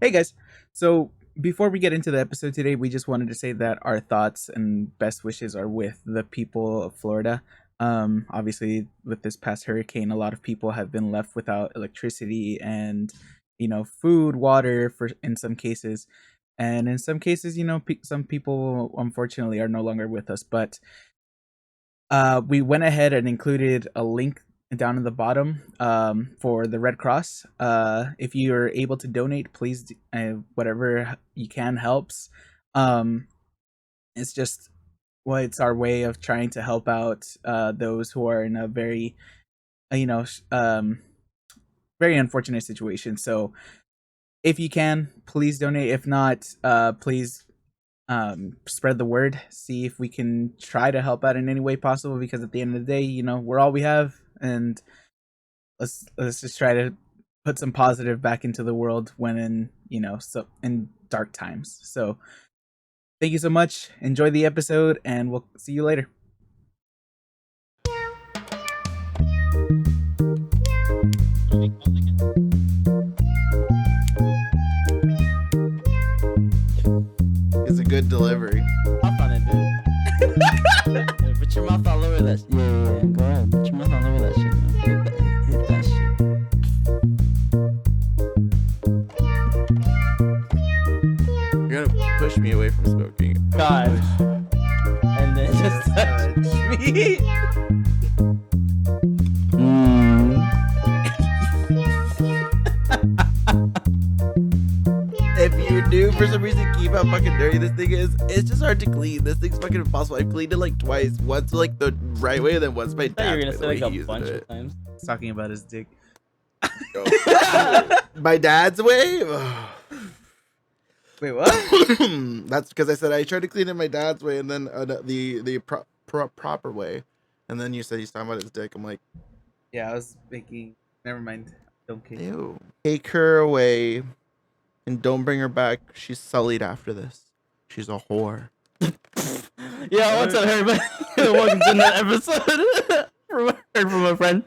Hey guys. So before we get into the episode today, we just wanted to say that our thoughts and best wishes are with the people of Florida. Obviously, with this past hurricane, a lot of people have been left without electricity and, food, water for in some cases, and in some cases, some people unfortunately are no longer with us. But we went ahead and included a link down in the bottom for the Red Cross. If you're able to donate, please, whatever you can helps. Um, it's just, well, it's our way of trying to help out those who are in a very, uh, you know, sh- um, very unfortunate situation. So if you can, please donate. If not, please spread the word. See if we can try to help out in any way possible. Because at the end of the day, we're all we have, and let's just try to put some positive back into the world when in dark times. So thank you so much. Enjoy the episode, and we'll see you later. It's a good delivery. Mouth on it, dude. Yeah, put your mouth all over that. Yeah. Go ahead. Put your mouth all over that shit. Hit that shit. You're gonna push me away from smoking. God. And then just touch Me? If you do for some reason keep how fucking dirty this thing is, it's just hard to clean. This thing's fucking impossible. I've cleaned it like twice. Once like the right way, then once my I thought you were dad's gonna way. say The way like he a uses bunch it. of times. He's talking about his dick. My dad's way. Wait, what? That's because I said I tried to clean it my dad's way, and then the proper way, and then you said he's talking about his dick. I'm like, Yeah, I was making. Never mind. Don't care. ew. Take her away, and don't bring her back. She's sullied after this. She's a whore. Yeah, what's up, everybody? Welcome to another episode from a friend.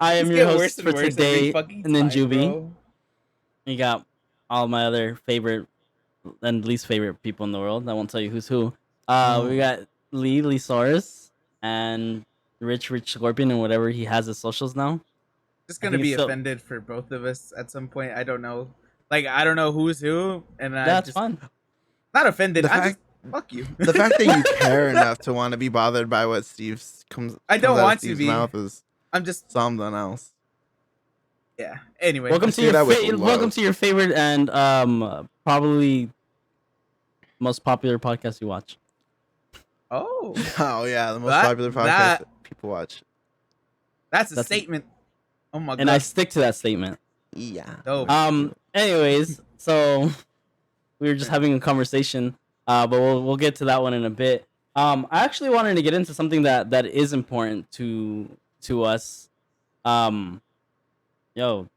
I am These your get host worse and for worse every today, fucking and then time, Juby. bro. You got all my other favorite and least favorite people in the world. I won't tell you who's who. We got Lee Soros and Rich Scorpion and whatever he has as socials now. Just I gonna think be it's so- offended for both of us at some point. I don't know. Like, I don't know who's who, and I That's just fun. not offended. The I fact- just fuck you. The fact that you care enough to want to be bothered by what I don't comes out of want to Steve's be. mouth is I'm just something else. yeah. Anyway, Welcome I to say that with your love. welcome to your favorite and probably most popular podcast you watch. oh, Oh yeah, the most That- popular podcast that- that people watch. that's a That's- statement. Oh my god. And I stick to that statement. Yeah. Dope. Anyways, so we were just having a conversation, but we'll get to that one in a bit. I actually wanted to get into something that is important to us. Yo,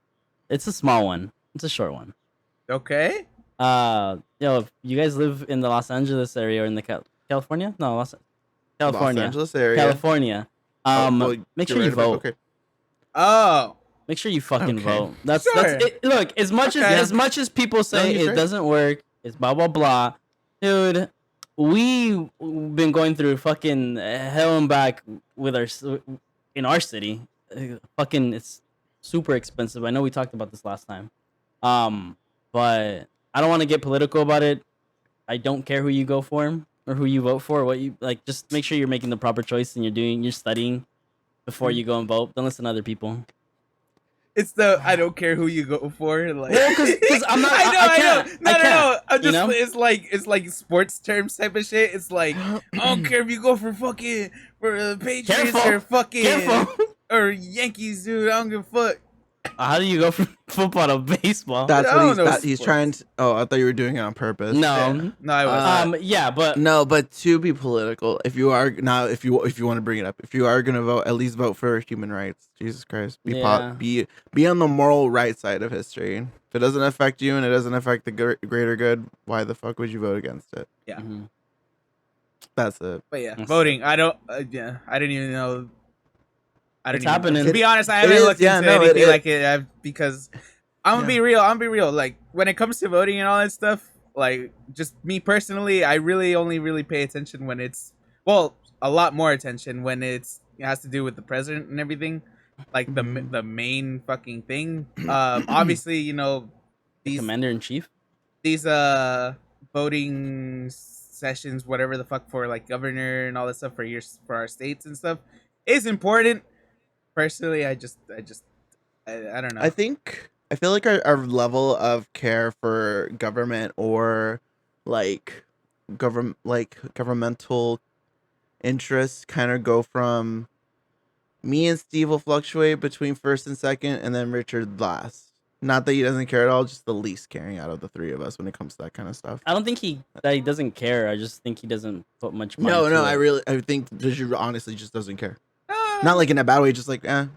it's a small one. It's a short one. Okay. If you guys live in the Los Angeles area or in the California? No, California. Los Angeles area. California. Oh, well, Make you're sure you right about- vote. Okay. Oh, Make sure you fucking Okay. vote. That's Sure. it. Look, as much Okay. as much as people say you're it right. doesn't work, it's blah blah blah. Dude, we've been going through fucking hell and back with in our city. Fucking, it's super expensive. I know we talked about this last time. But I don't want to get political about it. I don't care who you go for or who you vote for. What you like, just make sure you're making the proper choice and you're studying before you go and vote. Don't listen to other people. it's the I don't care who you go for. Like, Well, 'cause I'm not- I know. I can't. No, I no, no. can't, I'm you just. know? It's like sports terms type of shit. It's like I don't care if you go for fucking Patriots Careful. or fucking Careful. or Yankees, dude. I don't give a fuck. How do you go from football to baseball? That's I what don't know he's sports. trying to. Oh, I thought you were doing it on purpose. No. No, I was. Yeah, but No, but to be political, if you are now, if you want to bring it up, if you are gonna vote, at least vote for human rights. Jesus Christ, Yeah. be on the moral right side of history. If it doesn't affect you and it doesn't affect the greater good, why the fuck would you vote against it? Yeah. Mhm. That's it. But yeah, Yes. voting. I don't. Yeah, I didn't even know. I It's didn't even know. happening. To be honest, I It haven't is, looked yeah, into no, anything it- like it because I'm gonna Yeah. be real. I'm gonna be real. Like when it comes to voting and all that stuff, like just me personally, I really only really pay attention when it's a lot more attention when it has to do with the president and everything, like Mhm. the main fucking thing. Obviously, The these commander in chief. these voting sessions, whatever the fuck for like governor and all that stuff for our states and stuff is important. Personally, I don't know. I feel like our level of care for government or like governmental interests kind of go from me and Steve will fluctuate between first and second, and then Richard last. Not that he doesn't care at all, just the least caring out of the three of us when it comes to that kind of stuff. I don't think that he doesn't care. I just think he doesn't put much mind No, to no, it. I think Richard honestly just doesn't care. Uh, Not like in a bad way, just like Yeah,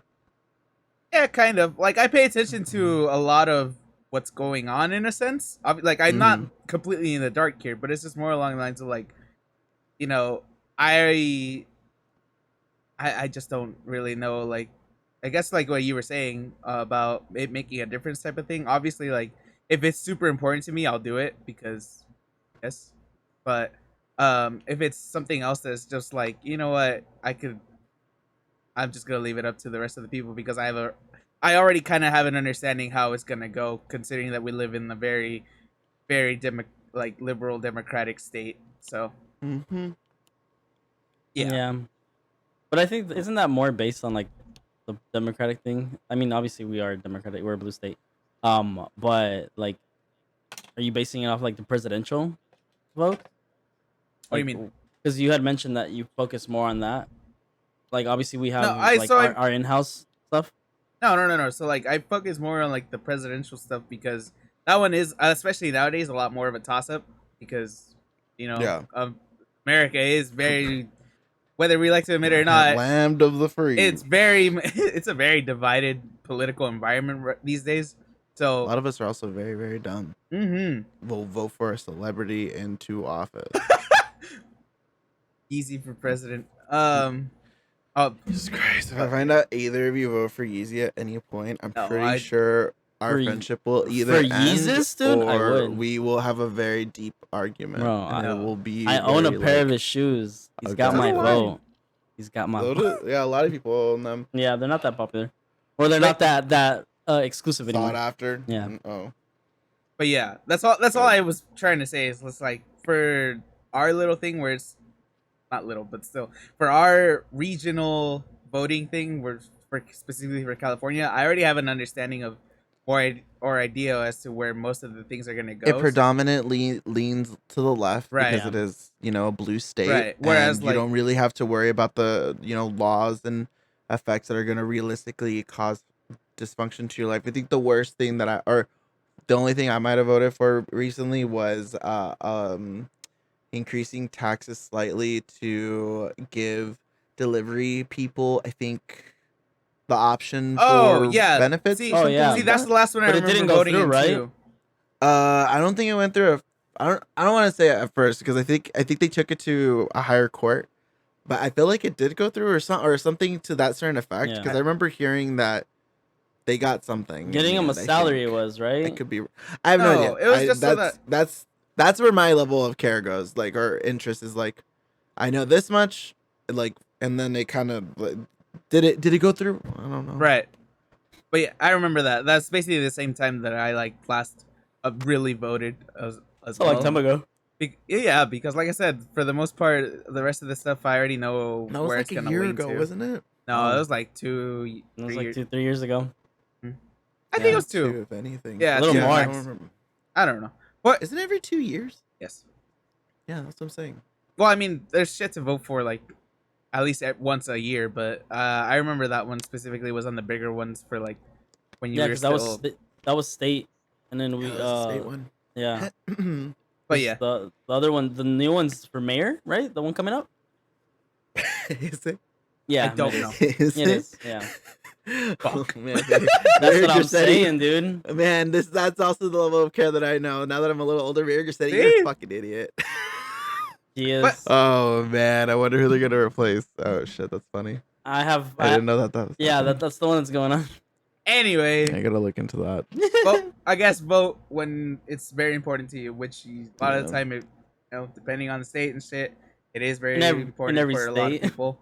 kind of. Like I pay attention to a lot of what's going on in a sense. Like I'm not Mhm. completely in the dark here, but it's just more along the lines of like, you know, I I just don't really know. Like, I guess like what you were saying about it making a difference type of thing. Obviously, like if it's super important to me, I'll do it because yes. But if it's something else that's just like you know what I'm just gonna leave it up to the rest of the people because I already kind of have an understanding how it's gonna go, considering that we live in a very, very like liberal democratic state. So Mm-hmm. yeah, Yeah, but I think isn't that more based on like the democratic thing? I mean, obviously we are democratic. We're a blue state. But like, are you basing it off like the presidential vote? what do you Like, mean? because you had mentioned that you focus more on that. Like, obviously we No, have like our in-house stuff. no. So like I focus more on like the presidential stuff because that one is especially nowadays a lot more of a toss up because you know Yeah. America is very whether we like to admit it or not Land of the free. it's very it's a very divided political environment these days. A So lot of us are also very, very dumb. We'll vote for a celebrity into office. easy for president. Oh Jesus Christ. If I find out either of you vote for Yeezy at any point, I'm no, pretty sure our For friendship will for either end Yeezus, dude, I or would. we will have a very deep argument. Bro, And it No. will be I own a very, pair of like, his shoes. He's okay. got So my do I. vote. He's got my vote. yeah, a lot of people own them. Yeah, they're not that popular, or they're Like- not that exclusive Sought anymore. after. Yeah. Oh. but yeah, that's all I was trying to say is let's like for our little thing where it's not little but still for our regional voting thing where for specifically for California, I already have an understanding of or idea as to where most of the things are gonna It go. predominantly leans to the left Right. because Yeah. it is, a blue state. Right. Whereas, and you like- don't really have to worry about the, laws and effects that are going to realistically cause dysfunction to your life. I think the worst thing or the only thing I might have voted for recently was increasing taxes slightly to give delivery people, I think, the option Oh for yeah, benefits. See, or something yeah. see, like that's that. the last one I But it remember didn't go voting through, in right? too. I don't think it went through. I don't want to say it at first because I think they took it to a higher court, but I feel like it did go through or something to that certain effect Yeah. because I remember hearing that they got something. in Getting the him a end, I salary think. was I right. could be. I have no No, idea. it was just so That's where my level of care goes. Like or interest is like, I know this much, like, and then it kind of like, did it go through? I don't know. Right. But yeah, I remember that. That's basically the same time that I like last really voted as A well. long time ago. Yeah, because like I said, for the most part, the rest of the stuff I already know That was where like it's a gonna year lean ago, to. wasn't it? No, Oh. it was like 2, It was 3 like years. 2-3 years ago. I think it was 2. if anything. Yeah, A little 2 more. I max. don't remember. I don't know. What? Isn't it every 2 years? Yes. Yeah, that's what I'm saying. Well, I mean, there's shit to vote for like at least once a year, but I remember that one specifically was on the bigger ones for like when you Yeah, were because still. that was state, and then we Yeah, that's a state one. yeah. But yeah, the other one, the new one's for mayor, right? The one coming up. Is it? Yeah, I don't it know. is. It is. Yeah, Oh, man. that's what I'm Garcetti- saying, dude. Man, that's also the level of care that I know. Now that I'm a little older, Garcetti, you're See? a fucking idiot. He is. But- Oh man, I wonder who they're gonna replace. Oh shit, that's funny. I I didn't know that was. Yeah, happening. that's the one that's going on. Anyway, I gotta look into that. vote. I guess vote when it's very important to you. Which a lot of the Yeah. time, depending on the state and shit, it is very in important every for a lot of state. people.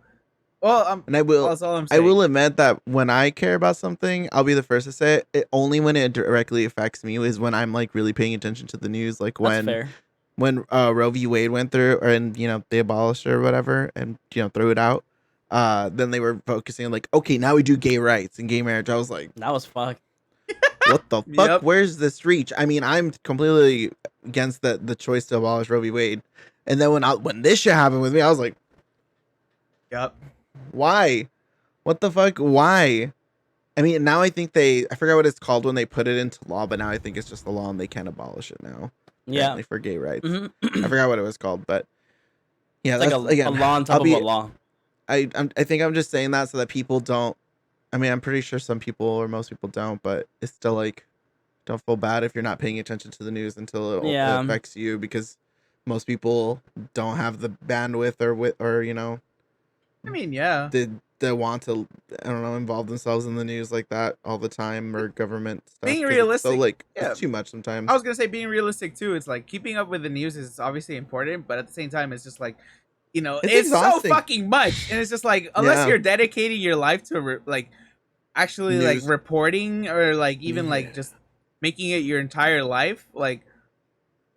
Well, And I will, that's all I'm I saying. will admit that when I care about something, I'll be the first to say it. Only when it directly affects me is when I'm like really paying attention to the news, like That's fair. when Roe v. Wade went through, and they abolished it or whatever, and threw it out. Then they were focusing on like, okay, now we do gay rights and gay marriage. I was like, That was fucked. what the fuck? Yep. Where's this reach? I mean, I'm completely against the choice to abolish Roe v. Wade. And then when this shit happened with me, I was like, Yep. why? What the fuck? Why? I mean, now I think I forgot what it's called when they put it into law, but now I think it's just the law and they can't abolish it now. Yeah. Apparently for gay rights. Mhm. I forgot what it was called, but yeah, It's like that's, again, a law on top of a law. I think I'm just saying that so that people don't. I mean, I'm pretty sure some people or most people don't, but it's still like, don't feel bad if you're not paying attention to the news until it Yeah. affects you, because most people don't have the bandwidth or I mean, yeah. they want to, I don't know, involve themselves in the news like that all the time, or government stuff. Being 'cause it's realistic, so like yeah. it's too much sometimes. I was gonna say being realistic too. It's like keeping up with the news is obviously important, but at the same time, it's just like, It's it's so exhausting. fucking much, and it's just like unless Yeah. you're dedicating your life to like actually like News. reporting or like even Yeah. like just making it your entire life, like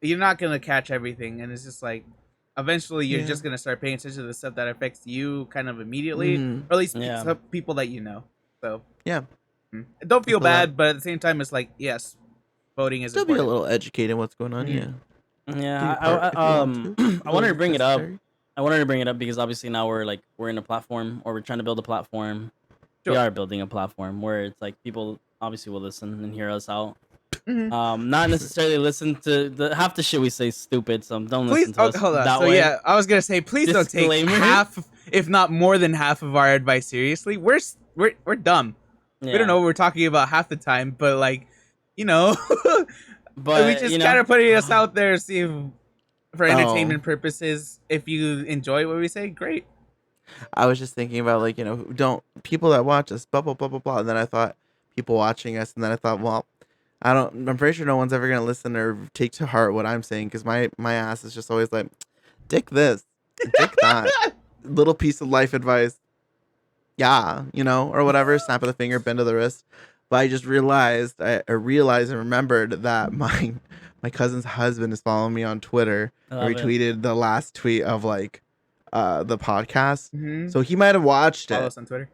you're not gonna catch everything, and it's just like eventually you're Yeah. just gonna start paying attention to the stuff that affects you kind of immediately, Mhm. or at least Yeah. some people that you know. So Yeah. don't feel People that- bad, but at the same time, it's like yes, voting is Still be a important. little educated in what's going on. Mhm. Yeah. Yeah. Do your part if you want to. I wanted to bring it up. Necessary. I wanted to bring it up because obviously now we're in a platform, or we're trying to build a platform. We Sure. are building a platform where it's like people obviously will listen and hear us out. Mhm. Not necessarily listen to half the shit we say is stupid, so don't Please, listen to us hold on. that So way. yeah, I was gonna say, please don't take Disclaimer. half, if not more than half, of our advice seriously. We're dumb. We don't know what we're talking about half the time, but like, But we just kind of putting us out there, see if, for Oh. entertainment purposes. If you enjoy what we say, great. I was just thinking about like, don't people that watch us, blah blah blah blah blah. And then I thought people watching us, and then I thought, well, I'm pretty sure no one's ever gonna listen or take to heart what I'm saying, because my ass is just always like, dick this, dick that, little piece of life advice, yeah, or whatever, snap of the finger, bend of the wrist. But I just realized, I realized and remembered that my cousin's husband is following me on Twitter. I I love it. retweeted the last tweet of like the podcast. Mm-hmm. So he might have watched Follow it. us on Twitter.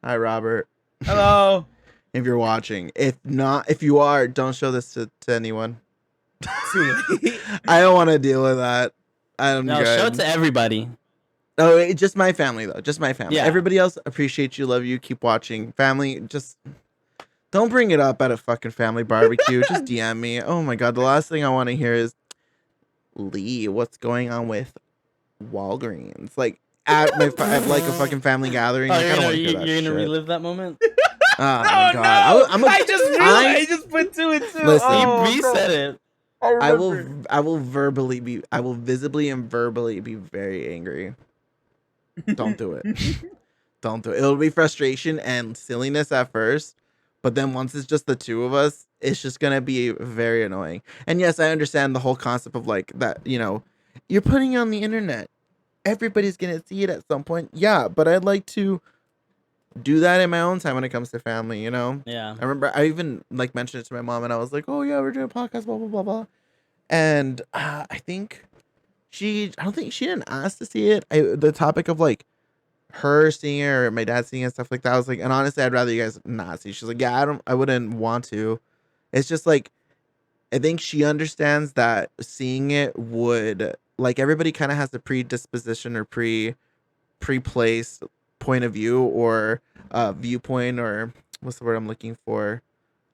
Hi, Robert. Hello. If you're watching. If not, if you are, don't show this to anyone. Too late. I don't want to deal with that. I'm No, good. show it to everybody. Oh, just my family, though. Just my family. Yeah. Everybody else, appreciate you, love you, keep watching. Family, just don't bring it up at a fucking family barbecue. Just DM me. Oh my God. The last thing I want to hear is, Lee, what's going on with Walgreens? Like, at like a fucking family gathering. Oh, Like, I don't want to you're hear that gonna shit. relive that moment. Oh my God. I just put two and two. Listen. He said it. I will visibly and verbally be very angry. Don't do it. Don't do it. It'll be frustration and silliness at first, but then once it's just the two of us, it's just gonna be very annoying. And yes, I understand the whole concept of like that, you're putting it on the internet. Everybody's gonna see it at some point. Yeah, but I'd like to do that in my own time when it comes to family, Yeah. I remember I even like mentioned it to my mom, and I was like, "Oh yeah, we're doing a podcast, blah blah blah blah." And I don't think she didn't ask to see it. The topic of like her seeing it or my dad seeing it and stuff like that, I was like, and honestly, I'd rather you guys not see. She's like, "Yeah, I wouldn't want to." It's just like, I think she understands that seeing it would, like, everybody kind of has a predisposition or pre-placed point of view or viewpoint, or what's the word I'm looking for,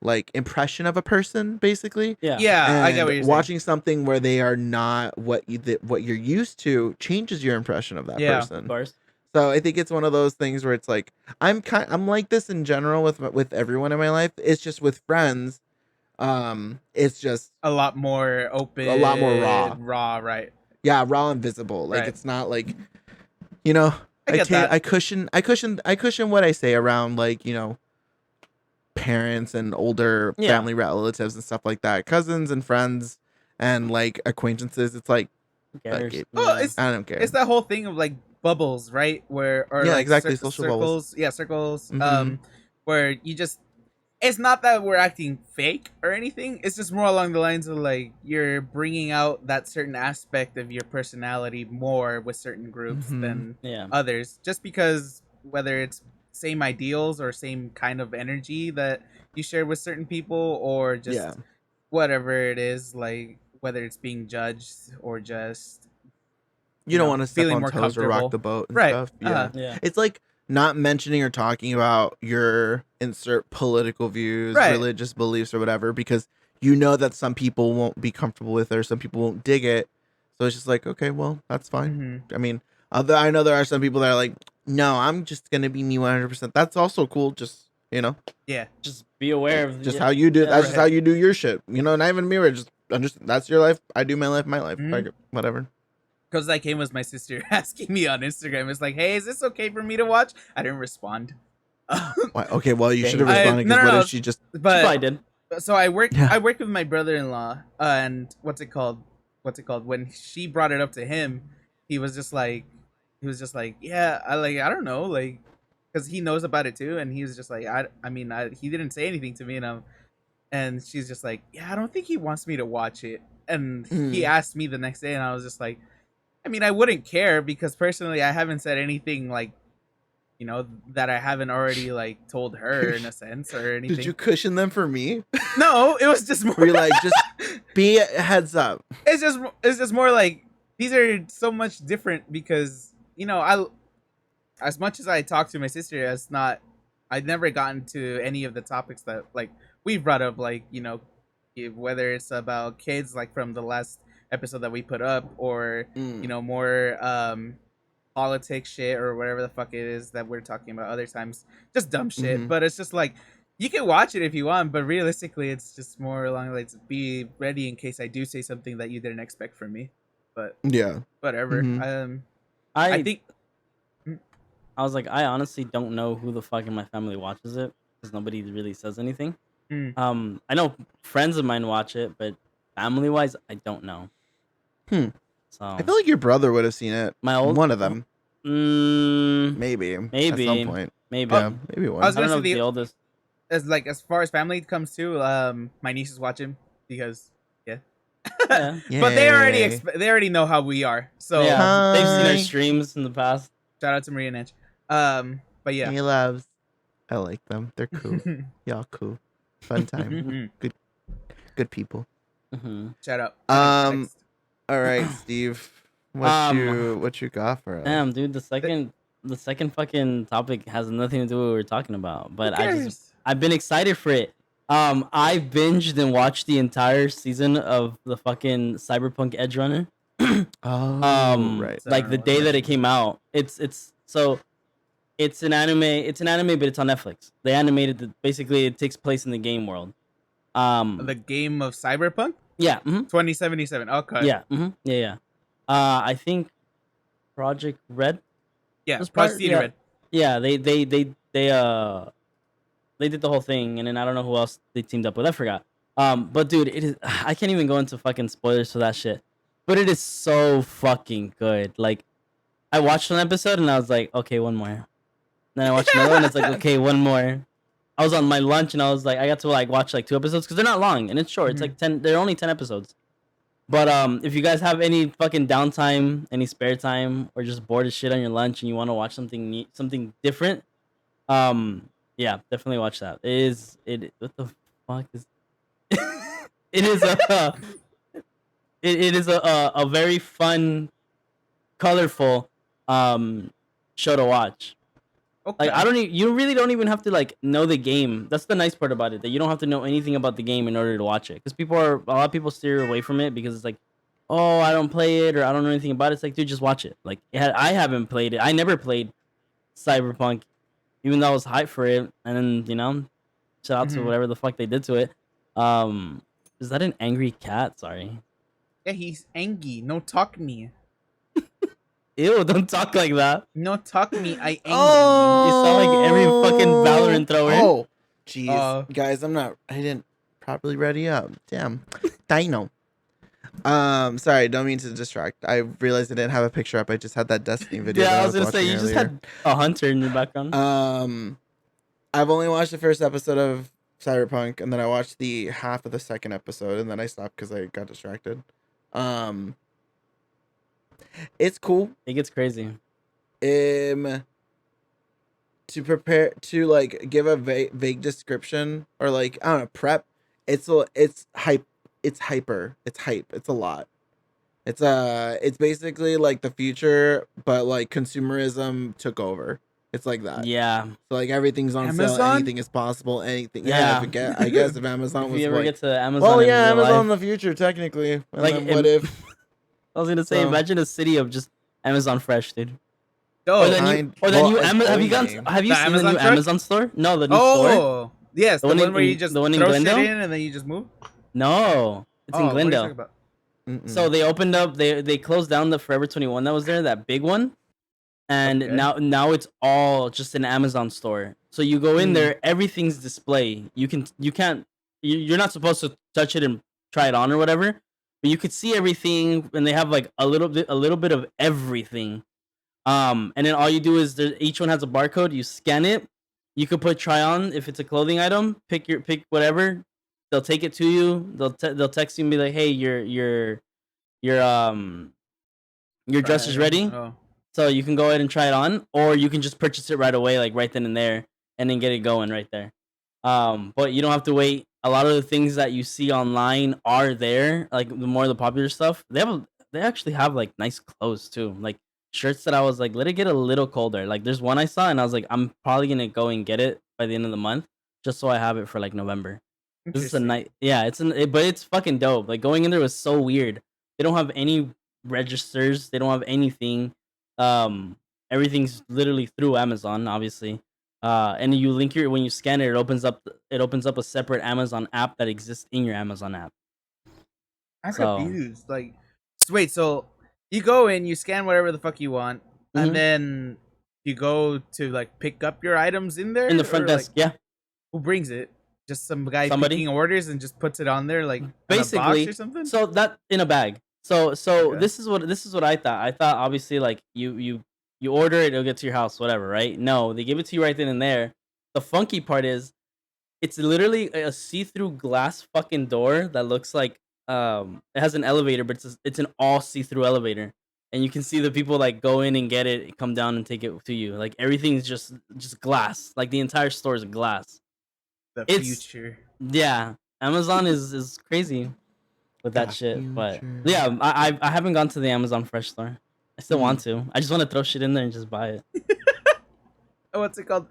like impression of a person, basically. Yeah. Yeah, I And get what you're saying. watching something where they are not what you're used to changes your impression of that Yeah, Of person. course. So I think it's one of those things where it's like, I'm like this in general with everyone in my life. It's just with friends, it's just A lot more open. A lot more raw. Raw, right. raw and visible. Like, Right. it's not like, I get that. I cushion what I say around, like, parents and older Yeah. family relatives and stuff like that, cousins and friends and like acquaintances. It's like, Who cares? it- Oh, Yeah. I don't care. it's that whole thing of like bubbles, right? Where or Yeah, like exactly, social bubbles. circles, yeah, circles. Mhm. Where you just it's not that we're acting fake or anything. It's just more along the lines of like you're bringing out that certain aspect of your personality more with certain groups Mhm. than Yeah. others, just because whether it's same ideals or same kind of energy that you share with certain people or just Yeah. whatever it is, like whether it's being judged or just You don't want to step feeling on more toes or rock comfortable, the boat and right? stuff. Yeah. Yeah. It's like not mentioning or talking about your insert political views, Right. religious beliefs, or whatever, because you know that some people won't be comfortable with it or some people won't dig it. So it's just like, okay, well, that's fine. Mhm. I mean, I know there are some people that are like, no, I'm just gonna be me 100%. That's also cool. Just Yeah. Just be aware of just yeah. how you do. Yeah. That's just Right. how you do your shit. Not even mirror. Just understand. That's your life. I do my life. My life. Mhm. Like, whatever. Because that came was my sister asking me on Instagram. It's like, hey, is this okay for me to watch? I didn't respond. Why? Okay, well, you should have I- responded no, because no, what no. if she just? She probably But did. so I work Yeah. I work with my brother-in-law, and what's it called? When she brought it up to him, he was just like, yeah, I don't know, like, because he knows about it too, and he was just like, he didn't say anything to me, and she's just like, yeah, I don't think he wants me to watch it, and he asked me the next day, and I was just like, I mean, I wouldn't care because personally, I haven't said anything like, that I haven't already like told her in a sense or anything. Did you cushion them for me? No, it was just more. Were you like, just be a heads up? It's just more like these are so much different because I as much as I talk to my sister, I've never gotten to any of the topics that like we've brought up, like whether it's about kids like from the last episode that we put up or more politics shit or whatever the fuck it is that we're talking about other times, just dumb shit. Mhm. But it's just like you can watch it if you want, but realistically it's just more along like be ready in case I do say something that you didn't expect from me. But Yeah. whatever. Mhm. I think I was like, I honestly don't know who the fuck in my family watches it because nobody really says anything. I know friends of mine watch it, but family wise, I don't know. I So feel like your brother would have seen it. my old One of them, maybe at some point. maybe Yeah, maybe one. I was I don't gonna know say if the oldest. as far as family comes too, my nieces watch him because yeah. Yeah. But they already Yay. they already know how we are. So Yeah, they've seen our Hi. streams in the past. shout out to Maria and Edge. But yeah. He loves. I like them. They're cool. Y'all cool. Fun time. Good people. Mm-hmm. Shout out. All right, Steve. What you got for us? Damn, dude, the second fucking topic has nothing to do with what we're talking about, but I've been excited for it. I binged and watched the entire season of the fucking Cyberpunk Edge Runner. Right. Like the day that it came out. It's an anime, but it's on Netflix. They animated basically it takes place in the game world. The game of Cyberpunk Yeah. 2077. Okay. Yeah. Yeah. I think Project Red. Yeah. was Project Cedar Red. Yeah, they did the whole thing, and then I don't know who else they teamed up with. I forgot. But dude, it is. I can't even go into fucking spoilers for that shit. But it is so fucking good. Like, I watched one episode and I was like, okay, one more. Then I watched another one. It's like, okay, one more. I was on my lunch and I was like, I got to like watch like 2 episodes because they're not long and it's short. It's like 10. They're only 10 episodes. But if you guys have any fucking downtime, any spare time, or just bored as shit on your lunch and you want to watch something neat, something different, yeah, definitely watch that. What the fuck is? It is a very fun, colorful show to watch. Okay. Like you really don't even have to like know the game. That's the nice part about it, that you don't have to know anything about the game in order to watch it. Because a lot of people steer away from it because it's like, oh, I don't play it or I don't know anything about it. It's like, dude, just watch it. Like, I haven't played it. I never played Cyberpunk, even though I was hyped for it. And then, shout out to whatever the fuck they did to it. Is that an angry cat? Sorry. Yeah, he's angry. No talk me. Ew, don't talk like that. No talk me. I angry. You sound like every fucking Valorant thrower. Oh, Jeez, guys, I didn't properly ready up. Damn, Dino. Sorry, don't mean to distract. I realized I didn't have a picture up. I just had that Destiny video that Yeah, I I was was gonna say watching you just earlier. had a hunter in your background. I've only watched the first episode of Cyberpunk, and then I watched the half of the second episode, and then I stopped because I got distracted. It's cool. It gets crazy. To prepare to like give a vague description or like I don't know prep. It's hype. It's hyper. It's hype. It's a lot. It's basically like the future, but like consumerism took over. It's like that. Yeah. So like everything's on sale. Amazon? Anything is possible. Anything. Yeah. Yeah. I guess if Amazon If was you ever like, get to Amazon, well, in yeah, real Amazon in life, the future technically. And like, then what if? I was gonna say, So- imagine a city of just Amazon Fresh, dude. Oh, Or the new, or the well, new it's have you only- have you The seen Amazon the new truck? Amazon store? No, the new store. oh, yes, The the one one in- where you in- just the one in throw shit Glendale? in and then you just move. No, it's in What are you Glendale. talking about? Mm-mm. So they opened up. They closed down the Forever 21 that was there, that big one, and Okay. now it's all just an Amazon store. So you go in Hmm. there, everything's display. You're not supposed to touch it and try it on or whatever, but you could see everything, and they have like a little bit of everything. And then all you do is each one has a barcode. You scan it. You could put try on if it's a clothing item. Pick whatever. They'll take it to you. They'll text you and be like, "Hey, your dress is ready." Oh. So you can go ahead and try it on, or you can just purchase it right away, like right then and there, and then get it going right there. But you don't have to wait. A lot of the things that you see online are there, like the more of the popular stuff. They actually have like nice clothes too, like shirts that I was like, let it get a little colder. Like there's one I saw, and I was like, I'm probably gonna go and get it by the end of the month, just so I have it for like November. This is a Interesting. night, yeah. But it's fucking dope. Like going in there was so weird. They don't have any registers. They don't have anything. Everything's literally through Amazon, obviously. And you link when you scan it, it opens up a separate Amazon app that exists in your Amazon app. I'm So- confused. Like, wait, so you go in, you scan whatever the fuck you want, Mhm. and then you go to like pick up your items in there In the front or, desk, like, yeah. who brings it? Just some guy Somebody. picking orders and just puts it on there, like Basically, in a box or something. So that in a bag. So Okay. this is what I thought. I thought obviously like you order it, it'll get to your house, whatever, right? No, they give it to you right then and there. The funky part is it's literally a see-through glass fucking door that looks like it has an elevator, but it's an all see-through elevator. And you can see the people like go in and get it, come down and take it to you. Like everything's just glass. Like the entire store is glass. The it's- future. Yeah, Amazon is crazy with that The shit. But future. yeah, I haven't gone to the Amazon Fresh store. I still want to. I just want to throw shit in there and just buy it. Oh, what's it called?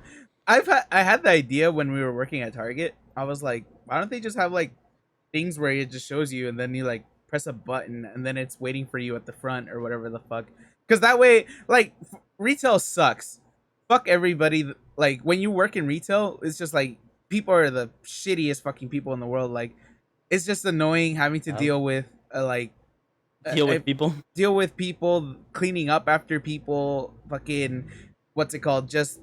I had the idea when we were working at Target. I was like, why don't they just have like things where it just shows you and then you like press a button and then it's waiting for you at the front or whatever the fuck. Because that way, like, retail sucks. Fuck everybody. Like, when you work in retail, it's just like people are the shittiest fucking people in the world. Like, it's just annoying having to Yeah. deal with Deal with people. deal with people, cleaning up after people, fucking what's it called, just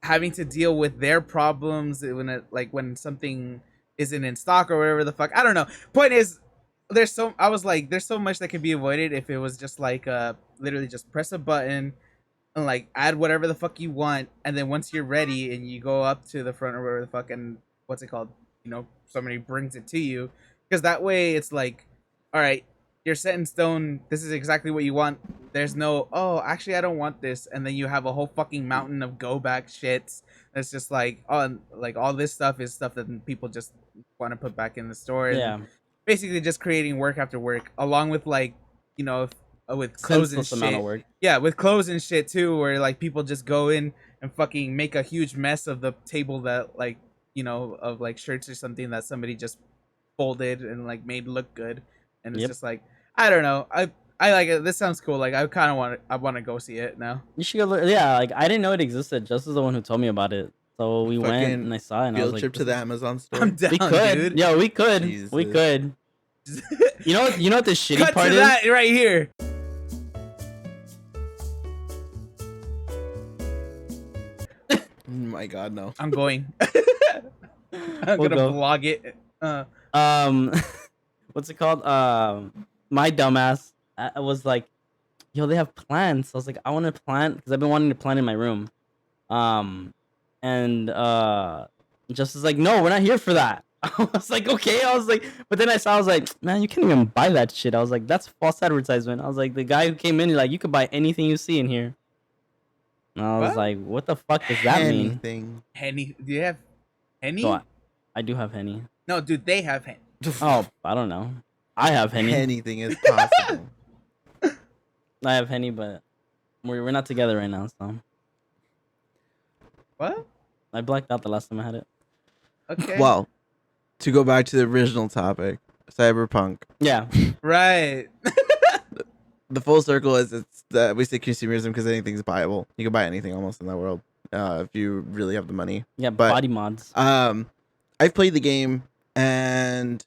having to deal with their problems when something isn't in stock or whatever the fuck. I don't know. Point is, there's so much that can be avoided if it was just like literally just press a button and like add whatever the fuck you want, and then once you're ready and you go up to the front or whatever the fuck, and what's it called, somebody brings it to you, because that way it's like, all right, you're set in stone. This is exactly what you want. There's no, oh, actually, I don't want this. And then you have a whole fucking mountain of go back shits. That's just like, oh, like all this stuff is stuff that people just want to put back in the store. And Yeah. basically just creating work after work, along with like, with clothes and Senseless amount shit. of work. Yeah, with clothes and shit too, where like people just go in and fucking make a huge mess of the table that like, of like shirts or something that somebody just folded and like made look good. And it's Yep. just like, I don't know. I like it. This sounds cool. Like I kind of want to go see it now. You should go look. Yeah, like I didn't know it existed. Just as the one who told me about it. So we went Fucking and I saw it and I was Field like, trip to the Amazon store. I'm down, we could. dude. Yeah, we could. We Jesus. could. You know what the shitty Cut part to is? that right here. Oh my god, no. I'm going. I'm We'll gonna go. blog it. Um, what's it called? My dumbass I was like, yo, they have plants. I was like, I want to plant because I've been wanting to plant in my room. Um, and just was like, no, we're not here for that. I was like, okay. I was like, but then I was like, man, you can't even buy that shit. I was like, that's false advertisement. I was like, the guy who came in, like, you could buy anything you see in here. And I was What? like, what the fuck does that mean? Anything. Henny? Do you have Henny? So I do have Henny. No, dude, they have Henny. Oh, I don't know. I have Henny. Anything is possible. I have Henny, but we're not together right now, so What? I blacked out the last time I had it. Okay. Well, to go back to the original topic, Cyberpunk. Yeah. Right. The full circle is we say consumerism because anything's buyable. You can buy anything almost in that world if you really have the money. Yeah, But, body mods. I've played the game and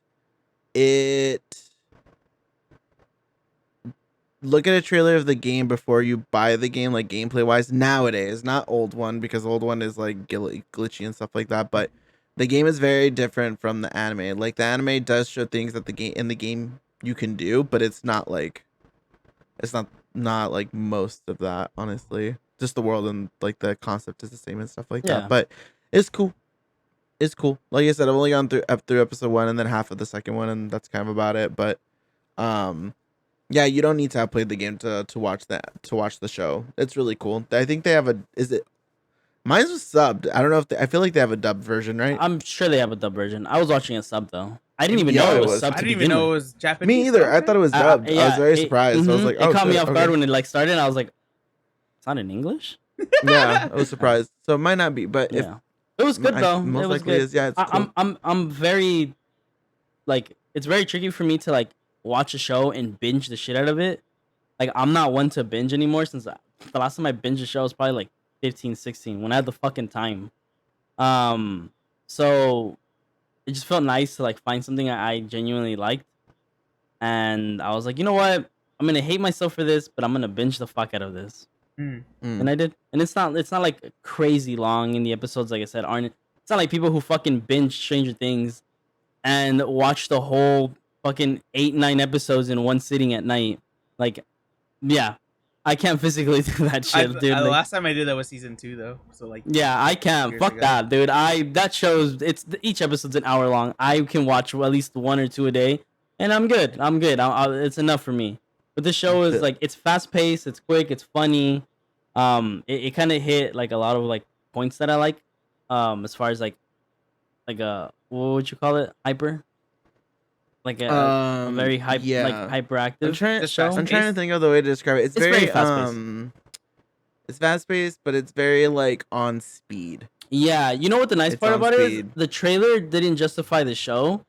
look at a trailer of the game before you buy the game, like gameplay wise. Nowadays, not old one because old one is like glitchy and stuff like that. But the game is very different from the anime. Like the anime does show things that in the game you can do, but it's not like like most of that. Honestly, just the world and like the concept is the same and stuff like Yeah. that. But it's cool. It's cool. Like I said, I've only gone through episode 1 and then half of the second one, and that's kind of about it. But yeah, you don't need to have played the game to watch the show. It's really cool. I think they have mine was subbed. I don't know if I feel like they have a dubbed version, right? I'm sure they have a dub version. I was watching a sub though. I didn't even Yeah, know it it was was. sub I to didn't even begin know it with. was Japanese. Me either. I thought it was dubbed. I was very surprised. I was like, oh, it caught me shit, off guard okay. when it like started. And I was like, it's not in English. Yeah, I was surprised. So it might not be, but if Yeah, it was good though. most It was likely good. is, yeah, it's cool. I'm very like it's very tricky for me to like watch a show and binge the shit out of it. Like I'm not one to binge anymore since the last time I binged a show was probably like 15, 16 when I had the fucking time. So it just felt nice to like find something I genuinely liked, and I was like, you know what? I'm gonna hate myself for this, but I'm gonna binge the fuck out of this. And I did. And it's not like crazy long in the episodes, like I said, aren't it's not like people who fucking binge Stranger Things and watch the whole fucking 8-9 episodes in one sitting at night. Like, yeah. I can't physically do that shit, dude. The Like, last time I did that was season 2, though. So like, yeah, I can't. years Fuck ago. that, dude. That shows each episode's an hour long. I can watch at least 1 or 2 a day, and I'm good. It's enough for me. But this show is like it's fast paced, it's quick, it's funny. It kind of hit like a lot of like points that I like. As far as like a what would you call it? Hyper. Like a very like hyperactive show. I'm trying to think of the way to describe it. It's very fast-paced. It's fast paced, but it's very like on speed. Yeah, you know what the nice It's part on about it is? speed. The trailer didn't justify the show.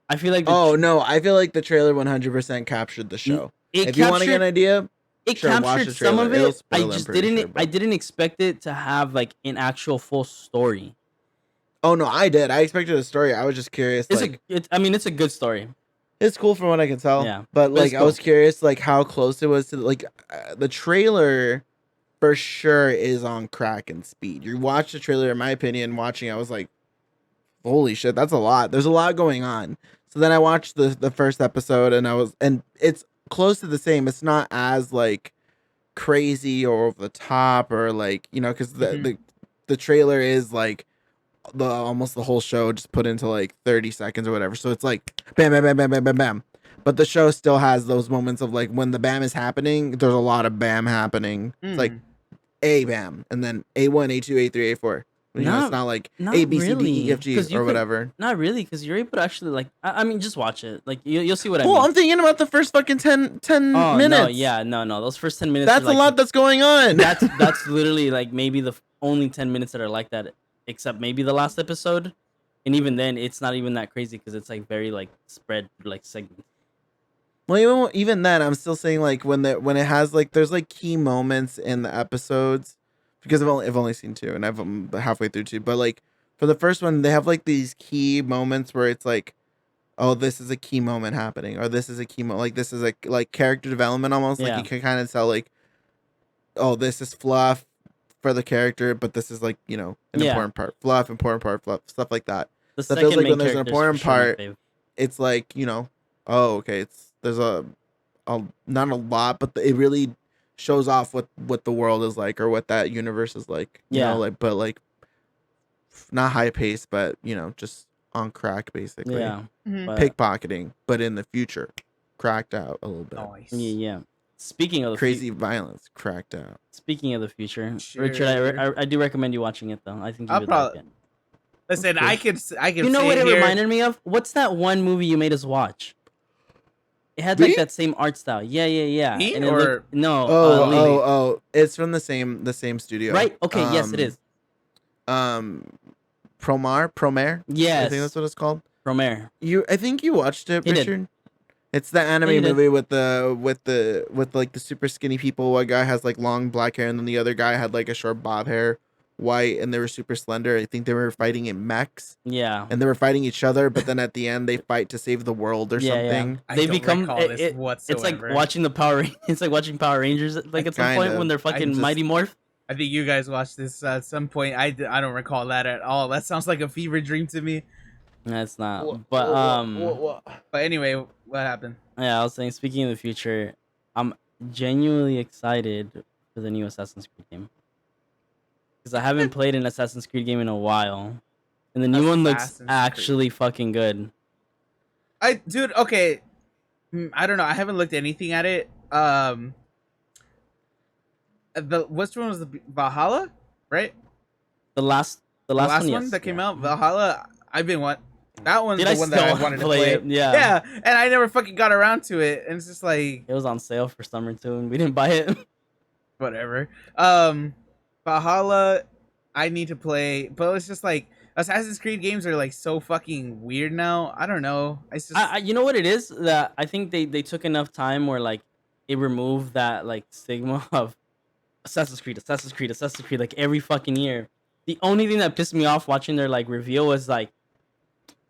I feel like No, I feel like the trailer 100% captured the show. If you want to get an idea, it sure, watch captured the some of trailer. it. It'll I spoil it, just I'm pretty didn't. sure, but- I didn't expect it to have like an actual full story. Oh no, I did. I expected a story. I was just curious. It's a good story. It's cool from what I can tell. Yeah, but like it's I was cool. curious, like how close it was to like the trailer. For sure, is on crack and speed. You watch the trailer. In my opinion, watching, I was like, "Holy shit, that's a lot." There's a lot going on. So then I watched the first episode, and it's close to the same. It's not as like crazy or over the top or like because the trailer is like almost the whole show just put into like 30 seconds or whatever. So it's like bam, bam, bam, bam, bam, bam, bam. But the show still has those moments of like when the bam is happening, there's a lot of bam happening. It's like A bam and then A1, A2, A3, A4. It's not like A, B, C, D, E, F, G or whatever. Not really, because you're able to actually like. I mean, just watch it. Like you'll see what I mean. Well, I'm thinking about the first fucking 10 Oh, minutes. No. Those first 10 minutes. That's are, like, a lot that's going on. That's literally like maybe the only 10 minutes that are like that, except maybe the last episode, and even then, it's not even that crazy because it's like very like spread like segments. Well, even then, I'm still saying like when it has like there's like key moments in the episodes, because I've only seen 2 and I'm halfway through 2, but like for the first one they have like these key moments where it's like, oh, this is a key moment happening, or this is a key moment, like this is a like character development almost. Yeah. Like you can kind of tell like, oh, this is fluff for the character, but this is like an important part, fluff, stuff like that. The So it feels second like main when there's an character is for important sure my part, fave. it's like, oh, okay, there's not a lot, but it really shows off what the world is like or what that universe is like. Yeah. But like not high pace, but just on crack basically. Yeah. Mhm. But Pickpocketing, but in the future, cracked out a little bit. Nice. yeah. Speaking of the Crazy violence, cracked out. Speaking of the future, Richard, Sure. I do recommend you watching it though. I think you I'll would probably like it. listen. Okay. I could You know say what it here, reminded me of? What's that one movie you made us watch? It had Me? like that same art style. Yeah. Me And it or- looked no. Oh, Lee. oh, it's from the same studio. Right? Okay. Yes, it is. Promare. Yes. I think that's what it's called. Romare. I think you watched it, He did. Richard. It's the anime He did. movie with like the super skinny people. One guy has like long black hair, and then the other guy had like a short bob hair, white, and they were super slender. I think they were fighting in mechs, Yeah. and they were fighting each other. But then at the end, they fight to save the world or Yeah, yeah. something. I They don't become recall this it's whatsoever. like watching the Power. It's like watching Power Rangers. Like at some Kind point of. when they're fucking just- Mighty Morph. I think you guys watched this at some point. I don't recall that at all. That sounds like a fever dream to me. That's not. But But anyway, what happened? yeah, I was saying. Speaking of the future, I'm genuinely excited for the new Assassin's Creed game because I haven't played an Assassin's Creed game in a while, and the new one looks Assassin's actually fucking good. Dude, okay. I don't know. I haven't looked anything at it. Which one was the Valhalla, right? The last The last one, one yes. that came Yeah. out, Valhalla. I've been that one's Dude, the I one still that I wanna wanted to play play. it, yeah. Yeah, and I never fucking got around to it, and it's just like It was on sale for summer too, and we didn't buy it. whatever. Valhalla, I need to play, but it's just like Assassin's Creed games are like so fucking weird now. I don't know. It's just You know what it is that I think they took enough time where like it removed that like stigma of Assassin's Creed, like every fucking year. The only thing that pissed me off watching their like reveal was like,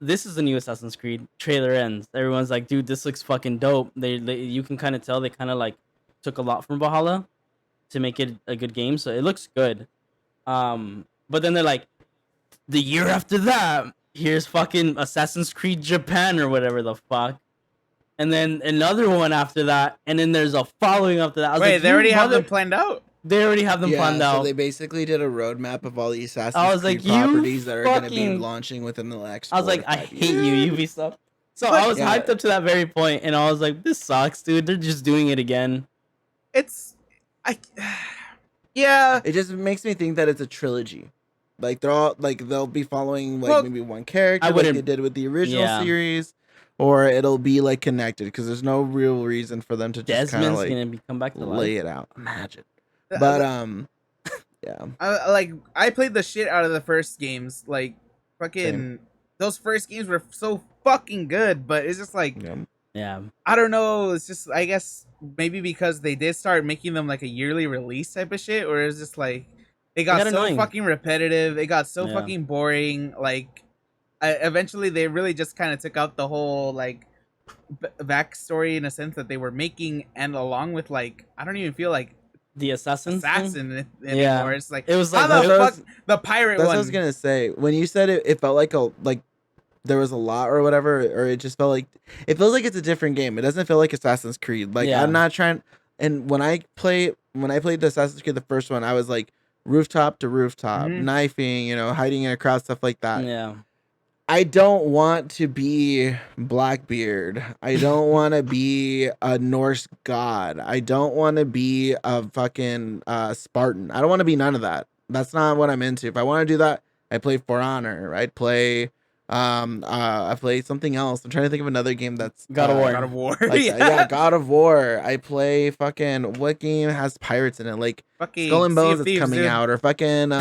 this is the new Assassin's Creed trailer ends. Everyone's like, dude, this looks fucking dope. They you can kind of tell they kind of like took a lot from Valhalla to make it a good game, so it looks good. But then they're like, the year after that, here's fucking Assassin's Creed Japan or whatever the fuck. And then another one after that, and then there's a following after that. I was wait, like, they you already have them mother- planned out. They already have them planned so out. they basically did a roadmap of all the Assassin's I was Creed like, you properties that are going to be fucking- launching within the next. I was 4 like, to I 5 hate years. you, Ubisoft. So But- I was Yeah. hyped up to that very point, and I was like, this sucks, dude. They're just doing it again. Yeah. It just makes me think that it's a trilogy. Like they're all like they'll be following like Well, maybe one character I like wouldn't- they did with the original Yeah. series, or it'll be like connected because there's no real reason for them to just kind of Desmond's like gonna come back to lay life. it out. Imagine, but yeah. I played the shit out of the first games. Like fucking Same. those first games were so fucking good, but it's just like Yeah. Yeah. I don't know. It's just I guess maybe because they did start making them like a yearly release type of shit, or it's just like they got so annoying. fucking repetitive. They got so Yeah. fucking boring. Like eventually they really just kind of took out the whole like backstory in a sense that they were making, and along with like I don't even feel like The assassin. assassin anymore. Yeah. It's like It was how like the that fuck was- the pirate That's one. what I was gonna say. When you said it felt like there was a lot or whatever, or it just felt like it feels like it's a different game. It doesn't feel like Assassin's Creed. Like Yeah. I'm not trying. And when I played the Assassin's Creed, the first one, I was like rooftop to rooftop, Mhm. knifing, hiding in a crowd, stuff like that. Yeah. I don't want to be Blackbeard. I don't want to be a Norse god. I don't want to be a fucking Spartan. I don't want to be none of that. That's not what I'm into. If I want to do that, I play For Honor. I'd play I play something else. I'm trying to think of another game that's God of War. God of War. Like yeah, God of War. I play fucking what game has pirates in it? Like Fucking Skull and Sea of Bones that's Thieves, coming dude. out, or fucking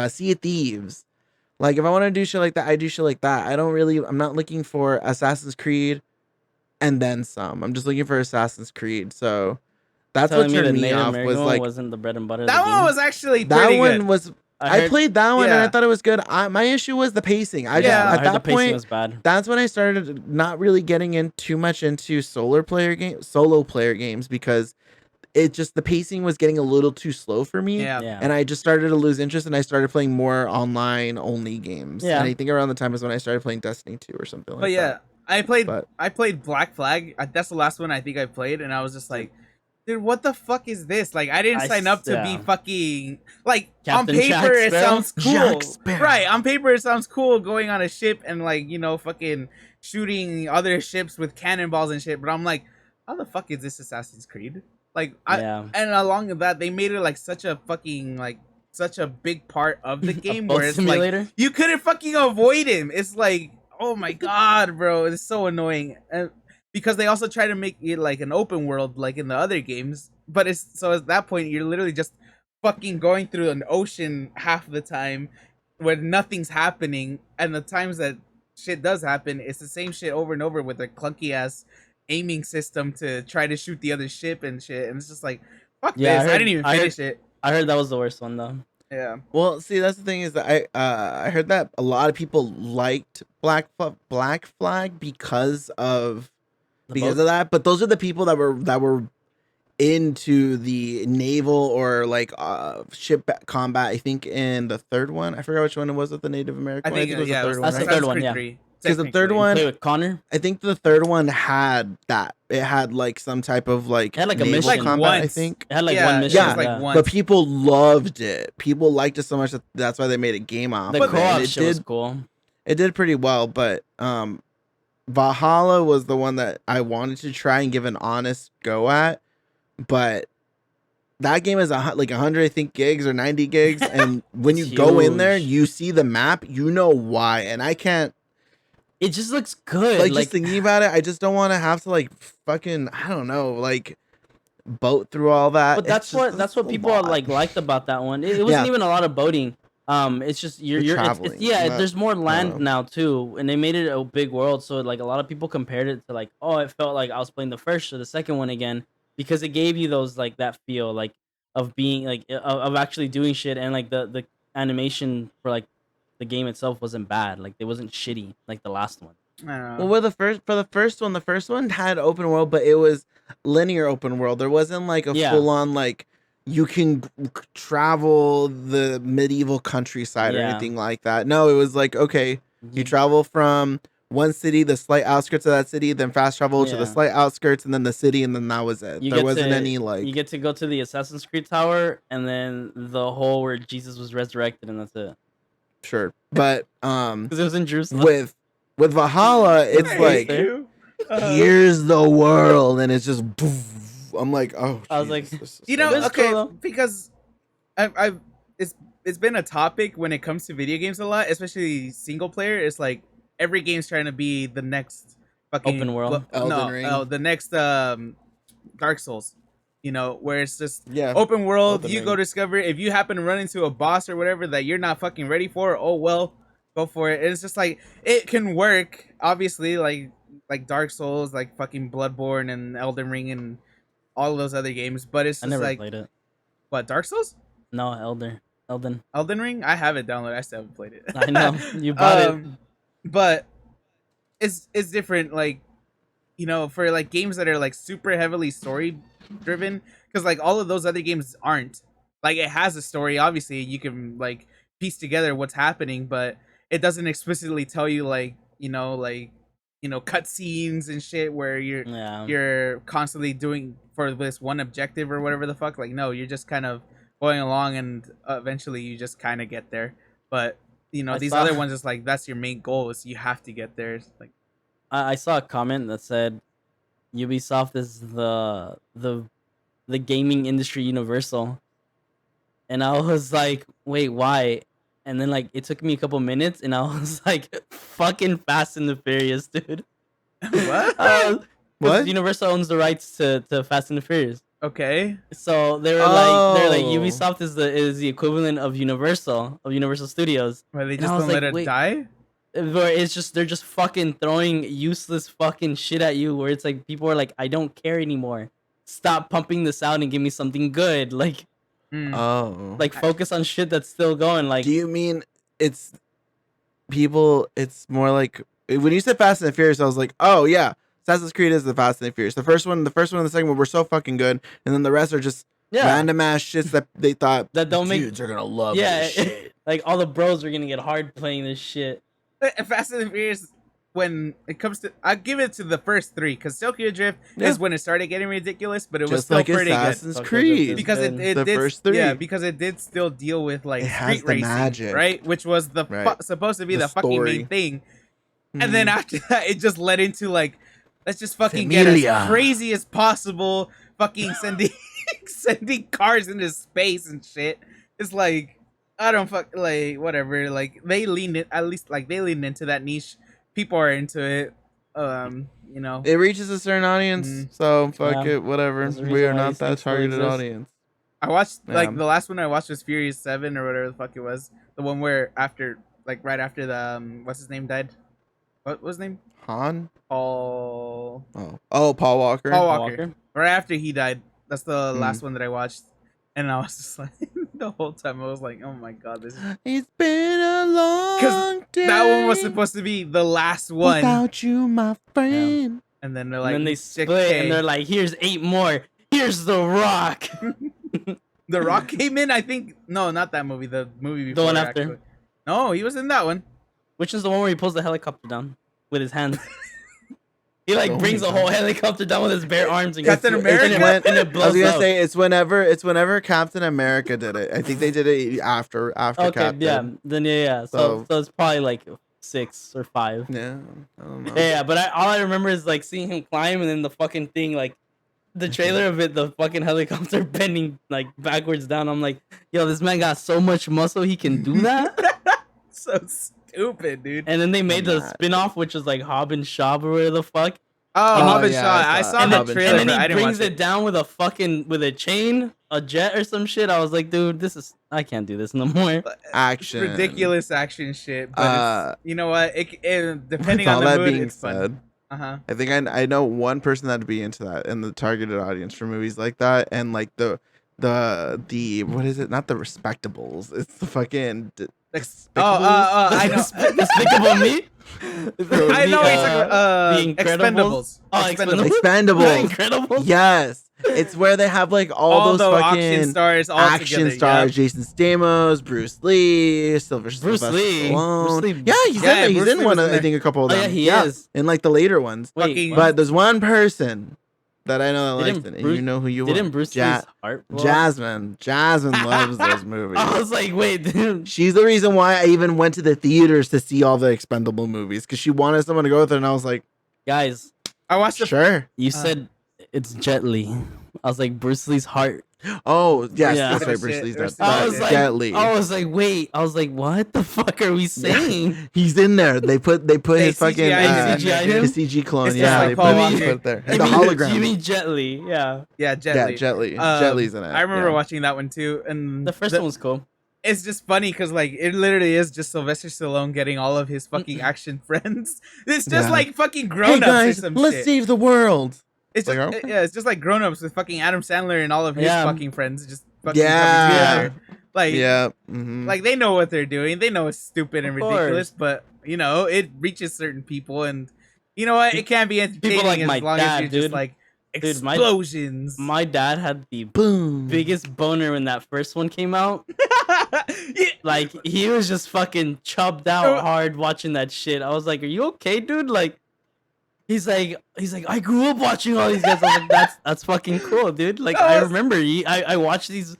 Sea of Thieves. Like if I want to do shit like that, I do shit like that. I'm not looking for Assassin's Creed and then some. I'm just looking for Assassin's Creed. So that's what Telling me the turned me Native off American was one like wasn't the bread and butter. Of That the one game. was actually that pretty one good. was I heard- played that one and I Yeah. thought it was good. My issue was the pacing. Yeah. I At heard the that pacing point was bad. that's when I started not really getting in too much into solo player games because it just the pacing was getting a little too slow for me. Yeah. Yeah. And I just started to lose interest, and I started playing more online only games. Yeah. And I think around the time is when I started playing Destiny 2 or something like But yeah, that. But I played Black Flag. That's the last one I think I played, and I was just like, dude, what the fuck is this? Like, I didn't sign up to be fucking like Captain on paper. Jack It Sparrow? sounds cool, Jack Sparrow. right? On paper, it sounds cool going on a ship and like fucking shooting other ships with cannonballs and shit. But I'm like, how the fuck is this Assassin's Creed? Like, and along with that, they made it like such a fucking like such a big part of the game boat where it's simulator? like you couldn't fucking avoid him. It's like, oh my god, bro, it's so annoying. And because they also try to make it like an open world like in the other games, but it's so at that point you're literally just fucking going through an ocean half the time where nothing's happening, and the times that shit does happen, it's the same shit over and over with a clunky ass aiming system to try to shoot the other ship and shit, and it's just like, fuck Yeah, this. I didn't even finish it. I heard that was the worst one though. Yeah. well, see, that's the thing is that I heard that a lot of people liked Black Flag because of that. But those are the people that were into the naval or like ship combat. I think in the third one, I forgot which one it was with the Native American. I think, it was yeah, the third one. That's the Right? third one, yeah. Because the third one, Play with Connor. I think the third one had that. It had like some type of like It had, like, a naval mission. combat. Like I once. think. It had like Yeah, one it mission. was, like, yeah. one. But people loved it. People liked it so much that that's why they made a game off The of it. And co-op it shit was did. cool. It did pretty well, but Valhalla was the one that I wanted to try and give an honest go at, but that game is like 100, I think, gigs or 90 gigs, and when you It's go in there, huge. you see the map, you know why, and I can't It just looks good. like just thinking about it. I just don't want to have to like fucking I don't know like boat through all that. But that's what people are like liked about that one. It wasn't even a lot of boating. It's just you're traveling. there's more land know. now too, and they made it a big world. So like a lot of people compared it to like, oh, it felt like I was playing the first or the second one again because it gave you those like that feel like of being like of actually doing shit, and like the animation for like the game itself wasn't bad. Like it wasn't shitty like the last one. I don't know. Well, with the first one had open world, but it was linear open world. There wasn't like a full on like you can travel the medieval countryside or anything like that. No, it was like, okay, you travel from one city, the slight outskirts of that city, then fast travel to the slight outskirts, and then the city, and then that was it. There wasn't any like you get to go to the Assassin's Creed Tower, and then the hole where Jesus was resurrected, and that's it. Sure, but because it was in Jerusalem. With Valhalla, it's like here's the world, and it's just. I'm like, oh. I was like, okay, cool, because I've it's been a topic when it comes to video games a lot, especially single player. It's like every game's trying to be the next fucking open world. Elden Ring. The next Dark Souls. Where it's just open world. Elden You Ring. go discover. If you happen to run into a boss or whatever that you're not fucking ready for, oh well, go for it. It's just like it can work. Obviously, like Dark Souls, like fucking Bloodborne and Elden Ring and all of those other games, but it's just I never like played it. What, Dark Souls? No, Elden Ring? I have it downloaded. I still haven't played it. I know you bought it, but it's different. Like for like games that are like super heavily story driven, because like all of those other games aren't. Like it has a story. Obviously, you can like piece together what's happening, but it doesn't explicitly tell you like cutscenes and shit where you're constantly doing for this one objective or whatever the fuck. Like no, you're just kind of going along, and eventually you just kind of get there. But these other ones is like that's your main goal, is you have to get there. It's like I saw a comment that said Ubisoft is the gaming industry universal, and I was like, wait, why? And then like it took me a couple minutes, and I was like, fucking Fast and the Furious, dude. What? What? Universal owns the rights to Fast and the Furious. Okay. So they're like Ubisoft is the equivalent of Universal Studios. Where they And just I was don't let like, it wait. die? Where it's just they're just fucking throwing useless fucking shit at you. Where it's like people are like, I don't care anymore. Stop pumping this out and give me something good. Like, like focus on shit that's still going. Like, do you mean it's people? It's more like when you said Fast and the Furious, I was like, oh yeah, Assassin's Creed is the Fast and the Furious. The first one and the second one were so fucking good, and then the rest are just random ass shits that they thought that don't make dudes are gonna love this shit. Like all the bros are gonna get hard playing this shit. Fast and the Furious, when it comes to, I'll give it to the first 3 because Tokyo Drift is when it started getting ridiculous, but it was Just still like pretty Assassin's good Creed. because it the did, first 3. yeah, because it did still deal with like It has street the racing, magic. right? Which was the supposed to be the fucking story. main thing, and then after that, it just led into like, let's just fucking get as crazy as possible, fucking sending cars into space and shit. It's like, I don't like whatever. Like they leaned it, at least like they leaned into that niche. People are into it. You know, it reaches a certain audience, so fuck it, whatever. We are not that targeted audience. I watched like the last one I watched was Furious 7 or whatever the fuck it was. The one where right after the what's his name died. What was his name? Han? Paul. Oh, Paul Walker. Paul Walker. Right after he died. That's the last one that I watched. And I was just like, the whole time I was like, oh my god, this is... It's been a long day. That one was supposed to be the last one. Without you, my friend. Yeah. And then they're like... And then they split and they're like, here's 8 more. Here's The Rock. The Rock came in, I think... No, not that movie. The movie before. The one after. Actually. No, he was in that one. Which is the one where he pulls the helicopter down with his hands. He like brings the whole helicopter down with his bare arms and Captain America. And it blows I was gonna up. say it's whenever Captain America did it. I think they did it after okay, Captain. yeah. Then yeah. So it's probably like 6 or 5. Yeah, I don't know. Yeah, but all I remember is like seeing him climb and then the fucking thing like the trailer of it, the fucking helicopter bending like backwards down. I'm like, yo, this man got so much muscle he can do that. So stupid, dude. And then they made the spin-off, which is like Hobb and Shaw or whatever the fuck. Oh, Hobb and Shaw. I saw the trailer. And then he brings it down with a chain, a jet or some shit. I was like, dude, I can't do this no more. Action. It's ridiculous action shit. But you know what? It depending on the mood, it's fun. I think I know one person that'd be into that in the targeted audience for movies like that, and like the what is it? Not the Respectables. It's the fucking I know. Despicable Me. I know he's the Incredibles. Expendables. Incredibles. Yes. It's where they have like all those fucking action stars, action stars. Yeah. Jason Stamos, Bruce Lee, Sylvester Stallone. Yeah, he's in there. He's in one. I think a couple of them. Oh, yeah, he is in like the later ones. Wait, but there's one person that I know that likes it, and you know who you are. Didn't Bruce Lee's heart blow? Jasmine loves those movies. I was like, wait, dude. She's the reason why I even went to the theaters to see all the Expendable movies, because she wanted someone to go with her, and I was like, guys, I watched sure. You said it's Jet Li. I was like, Bruce Lee's heart. Oh, yes, that's right. Bruce Lee's dead. Jet Li. I was like, wait. I was like, what the fuck are we saying? He's in there. They put his fucking his CG clone. Yeah, like they put it there. The hologram. You mean Jet Li? Yeah. Yeah, Jet Li. Jet Li. Jet Li's in it. I remember watching that one too, and the first one was cool. It's just funny because like it literally is just Sylvester Stallone getting all of his fucking action friends. It's just like fucking grown-ups guys, or some let's shit. save the world. It's just, it's just like grown-ups with fucking Adam Sandler and all of his fucking friends just fucking coming together. Like like they know what they're doing. They know it's stupid and ridiculous, but you know it reaches certain people, and you know what? It can be entertaining like as long as you're just like explosions. My dad had the biggest boner when that first one came out. Like he was just fucking chubbed out hard watching that shit. I was like, "Are you okay, dude?" Like. He's like, I grew up watching all these guys. I was like, that's fucking cool, dude. Like, I remember, I watched these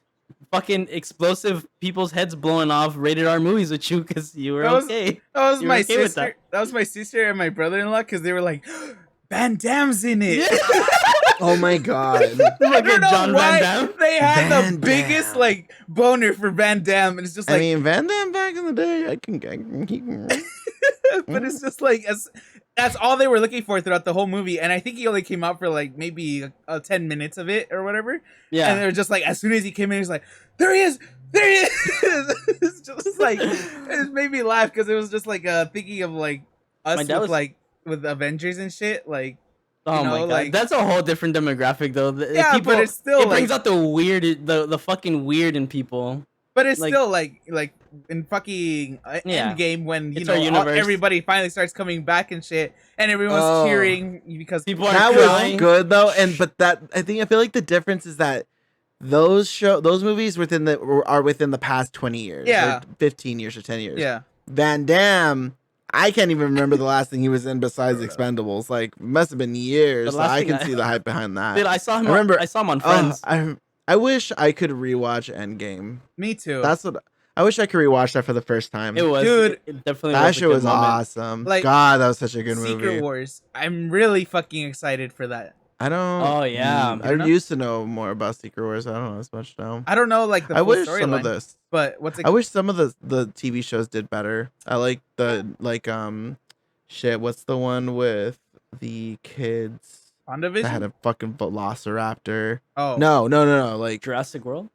fucking explosive people's heads blowing off rated R movies with you because you were okay. That was my sister. That was my sister and my brother-in-law because they were like, Van Damme's in it. Oh my god! I don't know why they had the biggest like boner for Van Damme, and it's just like I mean, Van Damme back in the day, I can but it's just like that's all they were looking for throughout the whole movie, and I think he only came out for like maybe 10 minutes of it or whatever. Yeah, and they were just like, as soon as he came in, he's like, there he is. It's just like it made me laugh because it was just like thinking of like us with Avengers and shit, like. Oh my god, like, that's a whole different demographic though. Yeah, but it's still brings out the weird, the fucking weird in people. But it's Like- still like in fucking Yeah. Endgame when you It's our know universe. everybody finally starts coming back and shit, and everyone's Oh. cheering because People are That crying. was good though, but that I feel like the difference is that those movies are within the past 20 years, Yeah. or 15 years or 10 years. Yeah. Van Damme, I can't even remember the last thing he was in besides Expendables. Like, must have been years. The So last I thing can see the hype behind that. Dude, I saw him. I remember- I saw him on Friends. I wish I could rewatch Endgame. Me too. That's what I wish I could rewatch that for the first time. it was, Dude, it definitely That was a shit good was moment. awesome. Like, God, that was such a good Secret movie. Wars. I'm really fucking excited for that. I don't. Oh, yeah. You I don't know? used to know more about Secret Wars. I don't know as much now. I don't know like the I full wish some of storyline, this. but what's it? I wish some of the TV shows did better. I like shit. What's the one with the kids that had WandaVision? a fucking Velociraptor? Oh No. Like Jurassic World.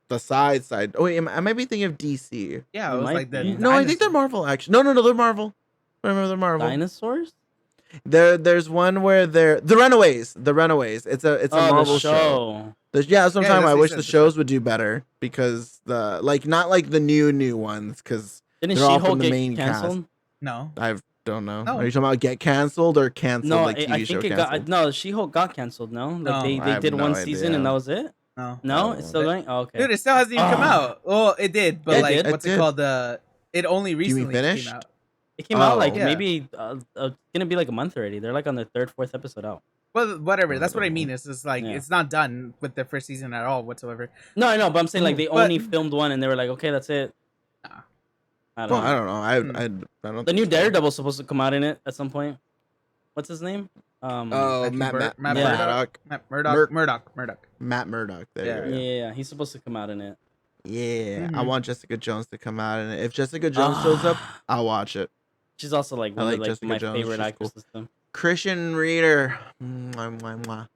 the side. Oh wait, I might be thinking of DC. yeah, It it was might like the be. No, I think they're dinosaur. Marvel. Actually, no, they're Marvel. Remember, they're Marvel. Dinosaurs. There's one where they're the Runaways. The Runaways. It's a Marvel the show. show. Yeah, that's what I'm Yeah, talking about. that's I what wish he the said, shows would do better because not like the new ones because Didn't They're all She-Hulk from the get main cast. canceled? No. I don't know. No. Are you talking about get canceled or canceled No, like TV I show think it canceled? got no. She-Hulk got canceled. No, like No. I they have did no one season idea. and that was it. No. No, Oh. it's still going. Oh, okay. Dude, it still hasn't even come Ah. out. Well, it did, but It like, did. what's It it did. called? It only you mean recently came finished? out. It came out like Yeah. maybe gonna be like a month already. They're like on their third, fourth episode out. Well, whatever. That's what I Oh. mean. It's just like Yeah. it's not done with the first season at all whatsoever. No, I know, but I'm saying like they But- only filmed one and they were like, okay, that's it. Nah. I don't Well, know. I don't know. Hmm. I don't. The new think so. Daredevil's supposed to come out in it at some point. What's his name? Oh, Matthew Matt Matt Murdock. Murdoch. Matt Murdock. There Yeah. you go. Yeah, he's supposed to come out in it. Yeah, I Mhm. want Jessica Jones to come out, and if Jessica Jones shows up, I'll watch it. She's also like I one like of like Jessica my Jones, favorite she's actresses. Too. Christian Reader. Mwah, mwah, mwah.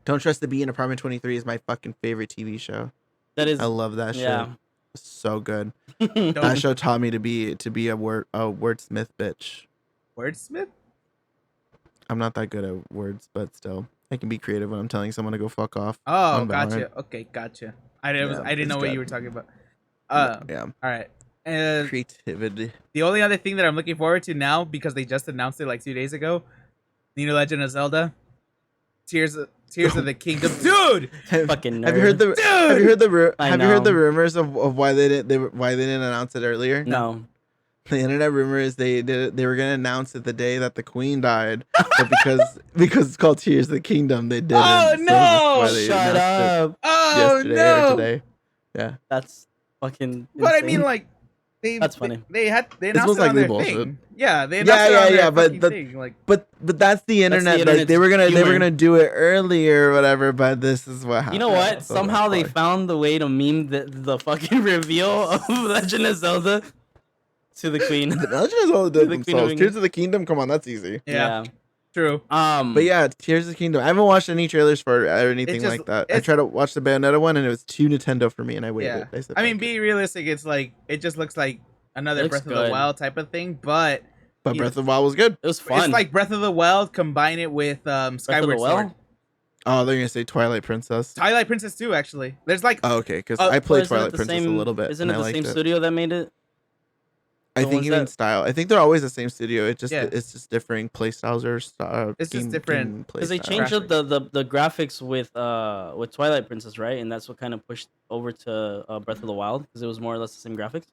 Don't Trust the Bee in Apartment 23 is my fucking favorite TV show. That is, I love that show. yeah. So good. Don't- That show taught me to be a wordsmith bitch. Wordsmith? I'm not that good at words, but still, I can be creative when I'm telling someone to go fuck off. Oh, on Valorant. gotcha. Okay, gotcha. I Yeah, didn't it's know what good. you were talking about. Yeah, All right. And creativity. the only other thing that I'm looking forward to now, because they just announced it like 2 days ago, the new Legend of Zelda, Tears of the Kingdom, dude. Fucking Have you heard nerd. the Have you heard the I Have you heard the know. rumors of why they didn't announce it earlier? No. The internet rumor is they were gonna announce it the day that the queen died, but because it's called Tears of the Kingdom, they didn't. Oh, that's no! why they Shut announced up. it Oh yesterday or no! today. Yeah, That's fucking. But I insane. mean, like, That's funny. They announced most it on likely their bullshit. thing. Yeah, they Yeah, announced it on their yeah, but fucking the- thing. Like, but that's the internet. Like they internet's were humor. gonna do it earlier or whatever, but this is what happened. You know what? So Somehow they that's found the way to meme the fucking reveal of Legend of Zelda to the queen. why. The Legend of Zelda did The Queen of themselves. England. Tears of the Kingdom, come on, that's easy. yeah, true. But yeah, Tears of the Kingdom. I haven't watched any trailers for it or anything just- like that. I it's- tried to watch the Bayonetta one, and it was too Nintendo for me, and I waited. Yeah. said, I mean, "Fuck it." be realistic. It's like it just looks like another Looks Breath of good. the Wild type of thing, but But yeah. Breath of the Wild was good. It was fun. it's like Breath of the Wild. Combine it with Breath of the Skyward Sword. Wild? Oh, they're gonna say Twilight Princess. Twilight Princess too. Actually, there's like Oh, okay, because Oh, I Well, played isn't it Twilight the Princess same- a little bit. Isn't and it I the same liked it. studio that made it? I the think ones even that- style. I think they're always the same studio. It just Yeah. it's just differing play styles or It's just different, Because they play changed style. up the graphics with Twilight Princess, right? And that's what kind of pushed over to Breath of the Wild because it was more or less the same graphics.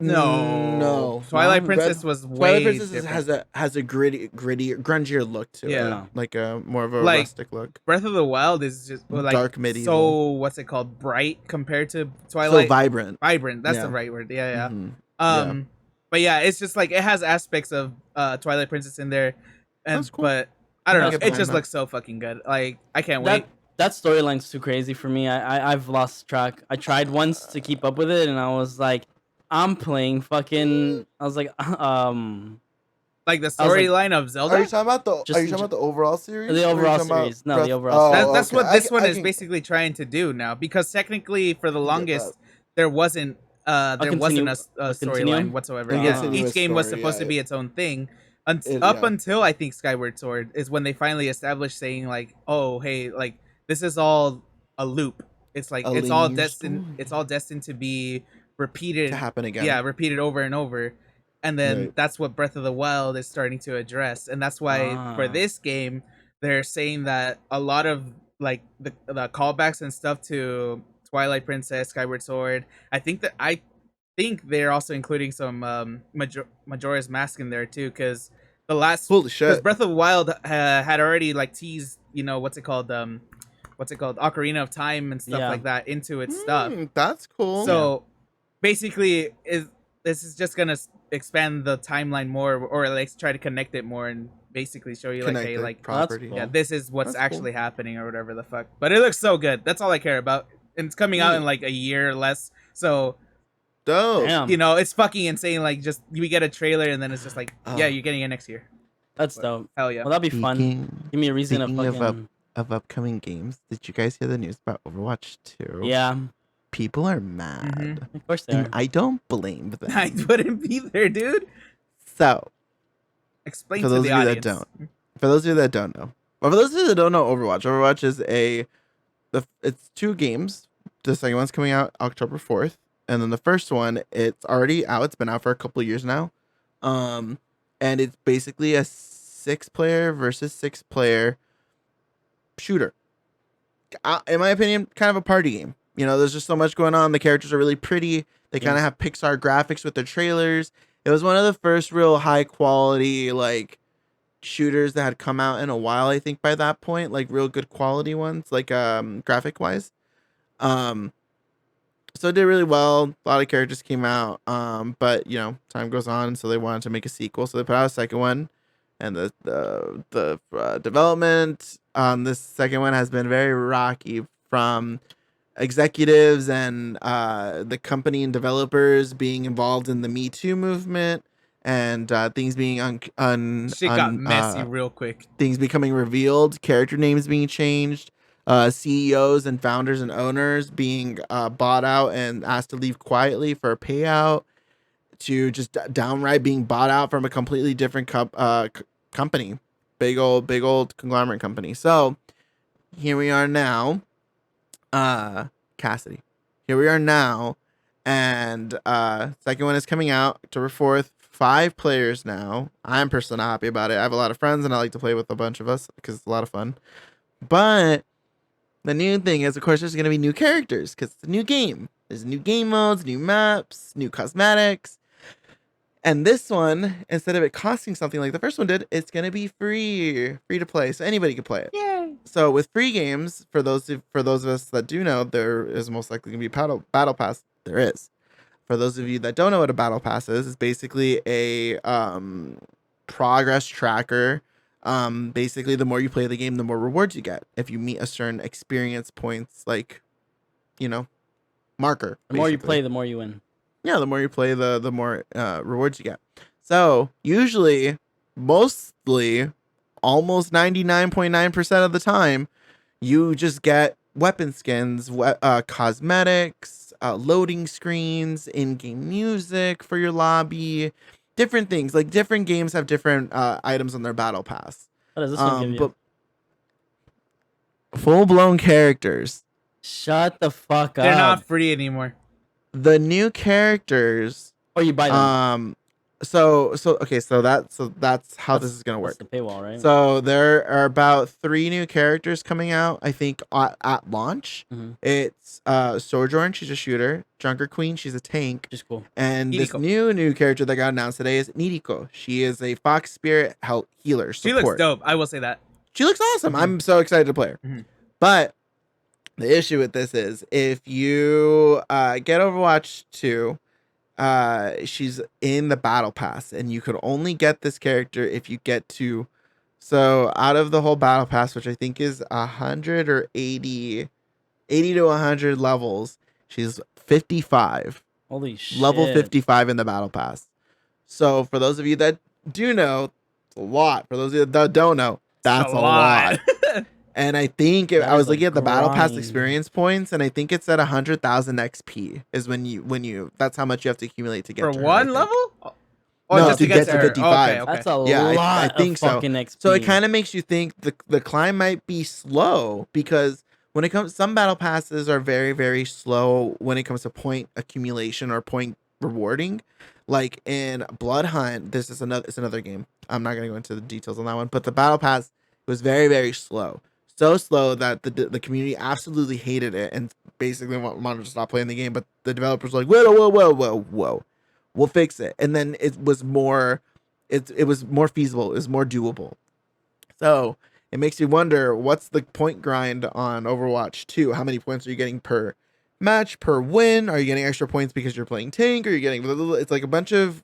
No. Twilight No? Princess was way Twilight Princess different. has a gritty, grungier look to Yeah. it, like a more of a Like, rustic look. Breath of the Wild is just like Dark medieval. So what's it called? Bright compared to So Twilight. vibrant. Vibrant. That's Yeah. the right word. Yeah, yeah. Mhm. But yeah, it's just like it has aspects of Twilight Princess in there, and That's cool. but I don't I know. get It behind just that. looks so fucking good. Like I can't wait. That storyline's too crazy for me. I've lost track. I tried once to keep up with it, and I was like, I'm playing fucking. I was like, Like the I was like- storyline of Zelda. Are you talking about the? Just- Are you talking about the overall series? The or are you overall talking about series. No, Breath- the overall series. That's okay. what this one I is can- basically trying to do now, because technically for the get longest that. there wasn't continu- a a storyline continuum? whatsoever. A Yeah, continuous each game was story, supposed yeah. to be its own thing. Up yeah. until I think Skyward Sword is when they finally established saying like, oh hey, like this is all a loop. It's like A it's all linear destined. story. It's all destined to be repeated to happen again. Yeah, repeated over and over. And then Right. that's what Breath of the Wild is starting to address. And that's why for this game, they're saying that a lot of like the callbacks and stuff to Twilight Princess, Skyward Sword, I think they're also including some Majora's Mask in there too, because Holy shit. Breath of the Wild had already like teased, what's it called, Ocarina of Time and stuff like that into its stuff. That's cool. So basically, this is just gonna expand the timeline more, or like try to connect it more, and basically show you Connect like, hey, the like property. Cool. yeah, this is what's That's actually happening or whatever the fuck. But it looks so good. That's all I care about. And it's coming out in like a year or less. So Dope. Damn. it's fucking insane. Like, just we get a trailer and then it's just like, yeah, you're getting it next year. That's But dope. hell yeah. Well, that'd be fun. Give me a reason to Speaking fucking. of upcoming games, did you guys hear the news about Overwatch 2? Yeah, People are mad. of course they are. And I don't blame them. I wouldn't be there, dude. So, Explain for to those the of you audience. that don't, for those of you that don't know, or for those of you that don't know Overwatch is it's 2 games. The second one's coming out October 4th, and then the first one, it's already out. It's been out for a couple of years now. And it's basically a 6-player versus 6-player shooter. In my opinion, kind of a party game. There's just so much going on. The characters are really pretty. They kind of have Pixar graphics with their trailers. It was one of the first real high quality like shooters that had come out in a while, I think, by that point, like real good quality ones, like graphic wise. So it did really well. A lot of characters came out. But time goes on, so they wanted to make a sequel, so they put out a second one. And the development on this second one has been very rocky, from executives and the company and developers being involved in the Me Too movement, and things being Shit got messy real quick. things becoming revealed, character names being changed, CEOs and founders and owners being bought out and asked to leave quietly for a payout, to just downright being bought out from a completely different company, big old conglomerate company. So here we are now, Cassidy. Here we are now, and second one is coming out October 4th. 5 players now. I'm personally not happy about it. I have a lot of friends, and I like to play with a bunch of us because it's a lot of fun. But the new thing is, of course, there's going to be new characters because it's a new game. There's new game modes, new maps, new cosmetics. And this one, instead of it costing something like the first one did, it's going to be free to play, so anybody can play it. Yay. So with free games, for those of us that do know, there is most likely going to be a battle pass. There is. For those of you that don't know what a battle pass is, it's basically a progress tracker. Basically, the more you play the game, the more rewards you get. If you meet a certain experience points, like, marker. The more you basically. play, the more you win. Yeah, the more you play, the more rewards you get. So usually, mostly, almost 99.9% of the time, you just get weapon skins, cosmetics, loading screens, in-game music for your lobby, different things. Like, different games have different items on their battle pass. What does this one give you? But full-blown characters. Shut the fuck up. They're not free anymore. The new characters, Or you buy them. So that's how this is gonna work. That's the paywall, right? So there are about 3 new characters coming out, I think, at launch. Mhm. It's Sojourn, she's a shooter. Junker Queen, she's a tank. Just cool. And this Nidiko. new character that got announced today is Nidiko. She is a Fox Spirit healer She support. looks dope. I will say that. She looks awesome. I'm so excited to play her. Mhm. But the issue with this is, if you get Overwatch 2, she's in the battle pass, and you could only get this character if you get to, so out of the whole battle pass, which I think is 100 or 80 to 100 levels, she's 55. Holy shit. Level 55 in the battle pass. So for those of you that do know, it's a lot. For those of you that don't know, that's a lot. And I think I was looking at the battle pass grind. experience points, and I think it's at 100,000 XP is when you that's how much you have to accumulate to get For to her, one I think. level? No, just to get to her. 55. Okay, okay. That's a Yeah, lot I think of so. fucking XP. So it kind of makes you think the climb might be slow, because when it comes, some battle passes are very, very slow when it comes to point accumulation or point rewarding. Like in Blood Hunt, it's another game. I'm not gonna go into the details on that one, but the battle pass was very, very slow. So slow that the community absolutely hated it and basically wanted to stop playing the game. But the developers were like, whoa, we'll fix it. And then it was more feasible, it was more doable. So it makes you wonder, what's the point grind on Overwatch 2? How many points are you getting per match, per win? Are you getting extra points because you're playing tank? Are you getting, it's like a bunch of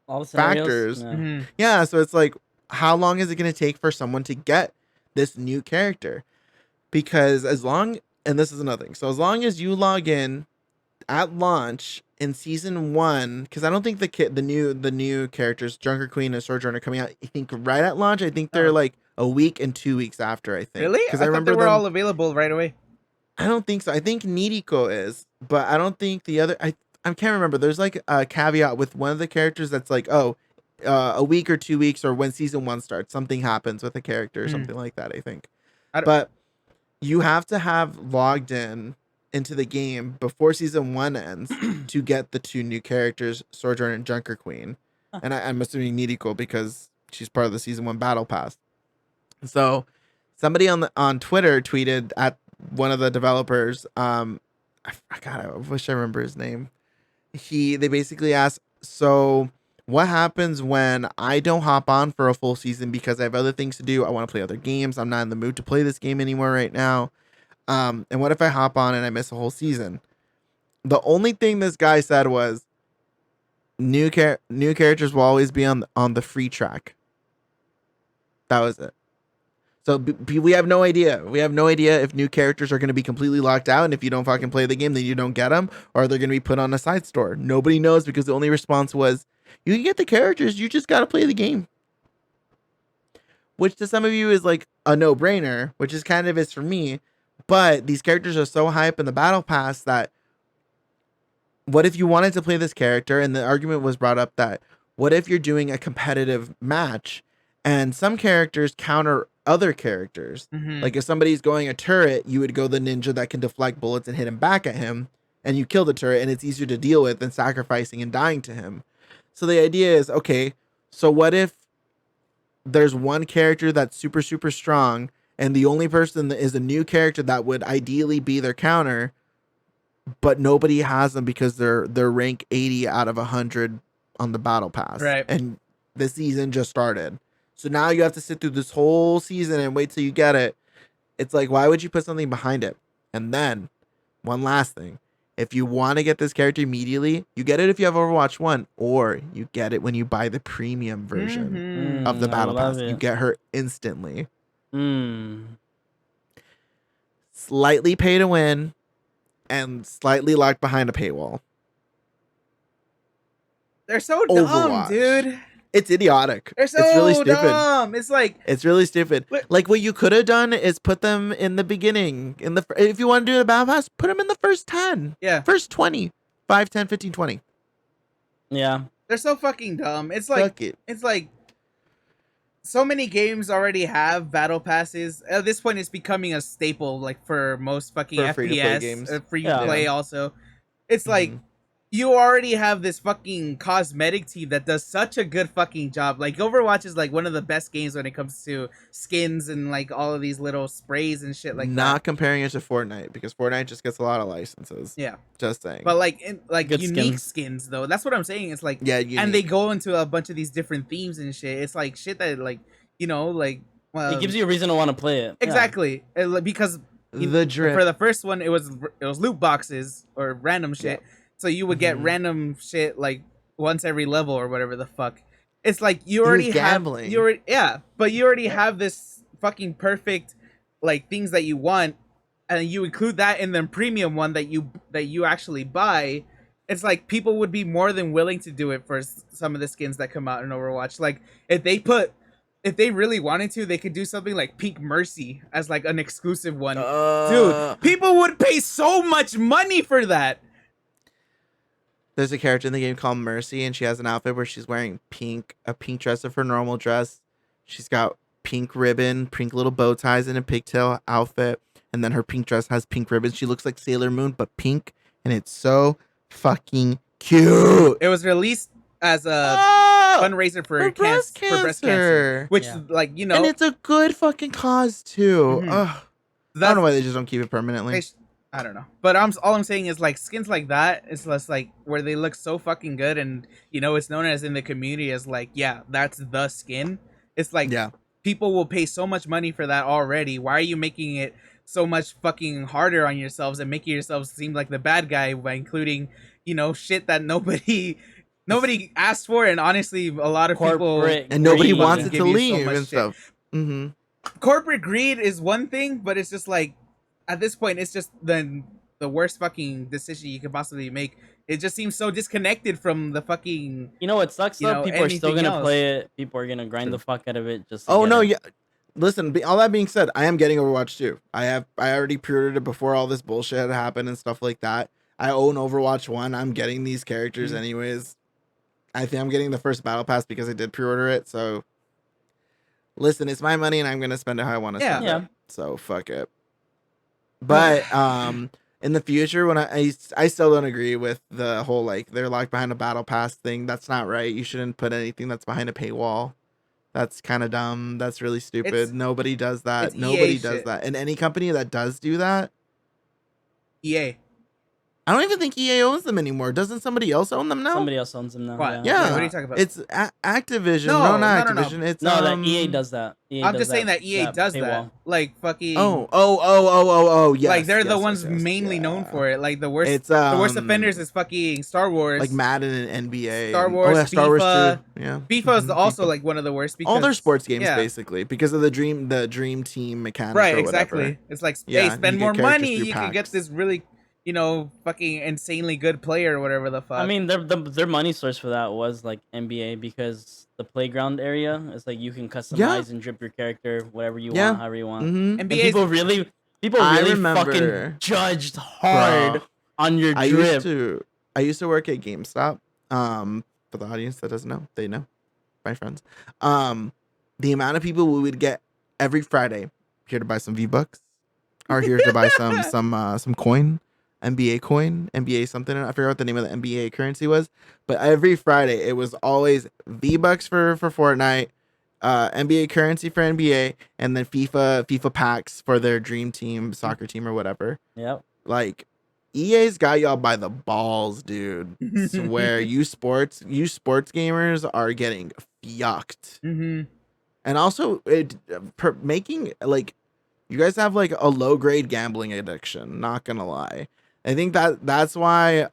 All the scenarios. factors. Yeah. Mm-hmm. Yeah, so it's like, how long is it going to take for someone to get this new character? Because and this is another thing. So as long as you log in at launch in season 1, because I don't think the new characters, Junker Queen and Sojourner, are coming out, I think right at launch. I think they're Oh. like a week and 2 weeks after, I think. Really? Because I I thought remember they were them. all available right away. I don't think so. I think Nidiko is, but I don't think the other. I can't remember. There's like a caveat with one of the characters that's like, oh, a week or 2 weeks, or when season 1 starts, something happens with a character or something like that, I think. But you have to have logged in into the game before season 1 ends to get the 2 new characters, Sojourner and Junker Queen. Huh. And I'm assuming Nidiko because she's part of the season 1 battle pass. So somebody on Twitter tweeted at one of the developers, God, I wish I remember his name. They basically asked, so what happens when I don't hop on for a full season because I have other things to do? I want to play other games. I'm not in the mood to play this game anymore right now. And what if I hop on and I miss a whole season? The only thing this guy said was new characters will always be on the free track. That was it. So we have no idea. We have no idea if new characters are going to be completely locked out, and if you don't fucking play the game, then you don't get them, or they're going to be put on a side store. Nobody knows, because the only response was, you can get the characters, you just got to play the game. Which to some of you is like a no-brainer, which is kind of is for me. But these characters are so hype in the battle pass that what if you wanted to play this character? And the argument was brought up that what if you're doing a competitive match and some characters counter other characters? Mm-hmm. Like if somebody's going a turret, you would go the ninja that can deflect bullets and hit him back at him, and you kill the turret, and it's easier to deal with than sacrificing and dying to him. So the idea is, okay, so what if there's one character that's super, super strong, and the only person that is a new character that would ideally be their counter, but nobody has them because they're rank 80 out of 100 on the battle pass. Right. And the season just started. So now you have to sit through this whole season and wait till you get it. It's like, why would you put something behind it? And then, one last thing. If you want to get this character immediately, you get it if you have Overwatch 1, or you get it when you buy the premium version of the battle pass. You get her instantly. Slightly pay to win and slightly locked behind a paywall. They're so dumb, dude. It's idiotic. They're so it's really stupid. dumb. It's really stupid. Like what you could have done is put them in the beginning. If you want to do the battle pass, put them in the first 10. Yeah. First 20. 5, 10, 15, 20. Yeah. They're so fucking dumb. It's like so many games already have battle passes. At this point, it's becoming a staple, like for most fucking FPS free-to-play games. Free to play also. It's like you already have this fucking cosmetic team that does such a good fucking job. Like Overwatch is like one of the best games when it comes to skins and like all of these little sprays and shit like that. Not comparing it to Fortnite, because Fortnite just gets a lot of licenses. Yeah. Just saying. But like Good unique skins though. That's what I'm saying. It's like unique. And they go into a bunch of these different themes and shit. It's like shit that like, like it gives you a reason to want to play it. Exactly. Because the drip. For the first one it was loot boxes or random shit. Yeah. So you would get random shit like once every level or whatever the fuck. It's like you already have but you already have this fucking perfect like things that you want, and you include that in the premium one that you actually buy. It's like people would be more than willing to do it for some of the skins that come out in Overwatch. Like if they really wanted to, they could do something like Pink Mercy as like an exclusive one. Dude, people would pay so much money for that. There's a character in the game called Mercy, and she has an outfit where she's wearing a pink dress of her normal dress. She's got pink ribbon, pink little bow ties, and a pigtail outfit. and then her pink dress has pink ribbons. She looks like Sailor Moon, but pink, and it's so fucking cute. It was released as a Oh, fundraiser for breast breast cancer, cancer. which Yeah. like And it's a good fucking cause too. Mhm. Ugh. I don't know why they just don't keep it permanently. I don't know, but all I'm saying is like skins like that is less like where they look so fucking good, and it's known as in the community as like, yeah, that's the skin. It's like, Yeah. people will pay so much money for that already. Why are you making it so much fucking harder on yourselves and making yourselves seem like the bad guy by including shit that nobody asked for, and honestly a lot of people And nobody greed. wants it give to you so leave much and shit. stuff. Mm-hmm. Corporate greed is one thing, but it's just like at this point it's just the worst fucking decision you could possibly make. It just seems so disconnected from the fucking You know what sucks though? People are still anything gonna else. play it. People are gonna grind the fuck out of it. Just to Oh get no, it. yeah. Listen, all that being said, I am getting Overwatch 2. I already pre-ordered it before all this bullshit had happened and stuff like that. I own Overwatch 1. I'm getting these characters anyways. I think I'm getting the first battle pass because I did pre-order it. So listen, it's my money and I'm gonna spend it how I want to spend Yeah. it. So fuck it. But in the future, when I still don't agree with the whole like they're locked behind a battle pass thing. That's not right. You shouldn't put anything that's behind a paywall. That's kind of dumb. That's really stupid. Nobody does that. it's EA Nobody does shit. that. And any company that does do that, EA. I don't even think EA owns them anymore. Doesn't somebody else own them now? Somebody else owns them now. What? Yeah. Wait, what are you talking about? It's Activision. No, not no, no. Activision. It's No, that EA does that. EA I'm does just saying that EA does that. paywall. Like fucking. Oh. Yes. like they're the yes, ones yes, yes, mainly known yeah. for it. Like the worst. It's the worst offenders is fucking Star Wars. like Madden and NBA. Star and- Wars, oh yeah, Star Wars FIFA. too. Yeah. FIFA is Mhm, also FIFA. like one of the worst because all their sports games yeah. basically because of the dream team mechanic. Right, or exactly. whatever. It's like, Yeah, hey, you spend get more characters money, through you can get packs. this really, fucking insanely good player or whatever the fuck. I mean, their money source for that was like NBA because the playground area is like you can customize and drip your character whatever you want, however you want. Mhm. And NBA 's- people I really remember- fucking judged hard Bro, on your I drip. used to work at GameStop. For the audience that doesn't know, they know, my friends. The amount of people we would get every Friday here to buy some V-Bucks, or here to buy some coin, NBA coin, NBA something. I forgot what the name of the NBA currency was, but every Friday it was always V-Bucks for Fortnite, NBA currency for NBA, and then FIFA packs for their dream team, soccer team, or whatever. Yep. Like EA's got y'all by the balls, dude. Swear you sports gamers are getting yucked. Mm-hmm. And also making like you guys have like a low grade gambling addiction, not gonna lie. I think that's why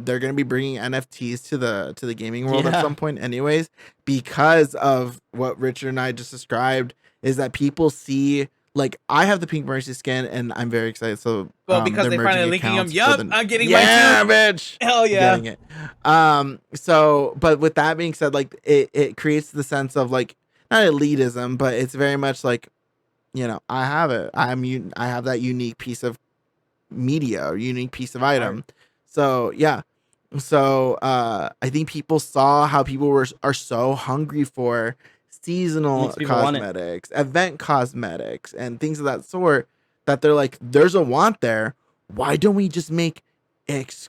they're gonna be bringing NFTs to the gaming world at some point anyways, because of what Richard and I just described, is that people see like I have the Pink Mercy skin and I'm very excited. So because they're finally linking them. Yup, I'm getting mine too. Bitch. Hell yeah. Getting it. So but with that being said, like it creates the sense of like not elitism, but it's very much like, I have it. I have that unique piece of media or unique piece of item. So yeah. So I think people saw how people are so hungry for seasonal cosmetics, event cosmetics, and things of that sort, that they're like, there's a want there. Why don't we just make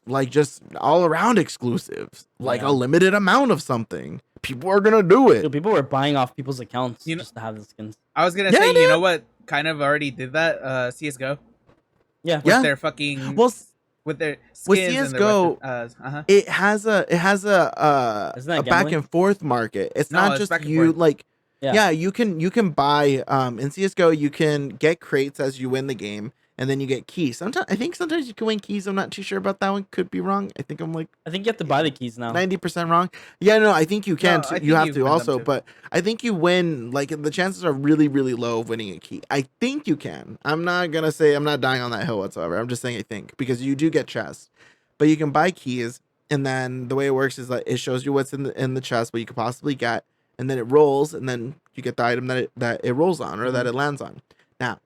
like just all around exclusives, like a limited amount of something? People are gonna do it. Dude, people were buying off people's accounts just to have the skins. I was gonna say, you know what kind of already did that? CSGO. Yeah. With their fucking with their skins with CSGO, and it has a back and forth market. It's not just you like you can buy in CSGO you can get crates as you win the game, and then you get keys. I think sometimes you can win keys. I'm not too sure about that one. Could be wrong. I think you have to buy the keys now. 90% wrong. Yeah, no, I think you can. No, you have to also, but I think you win. Like the chances are really, really low of winning a key. I think you can. I'm not gonna say I'm not dying on that hill whatsoever. I'm just saying I think, because you do get chests, but you can buy keys, and then the way it works is that it shows you what's in the chest, what you could possibly get, and then it rolls, and then you get the item that it rolls on or that it lands on. Now,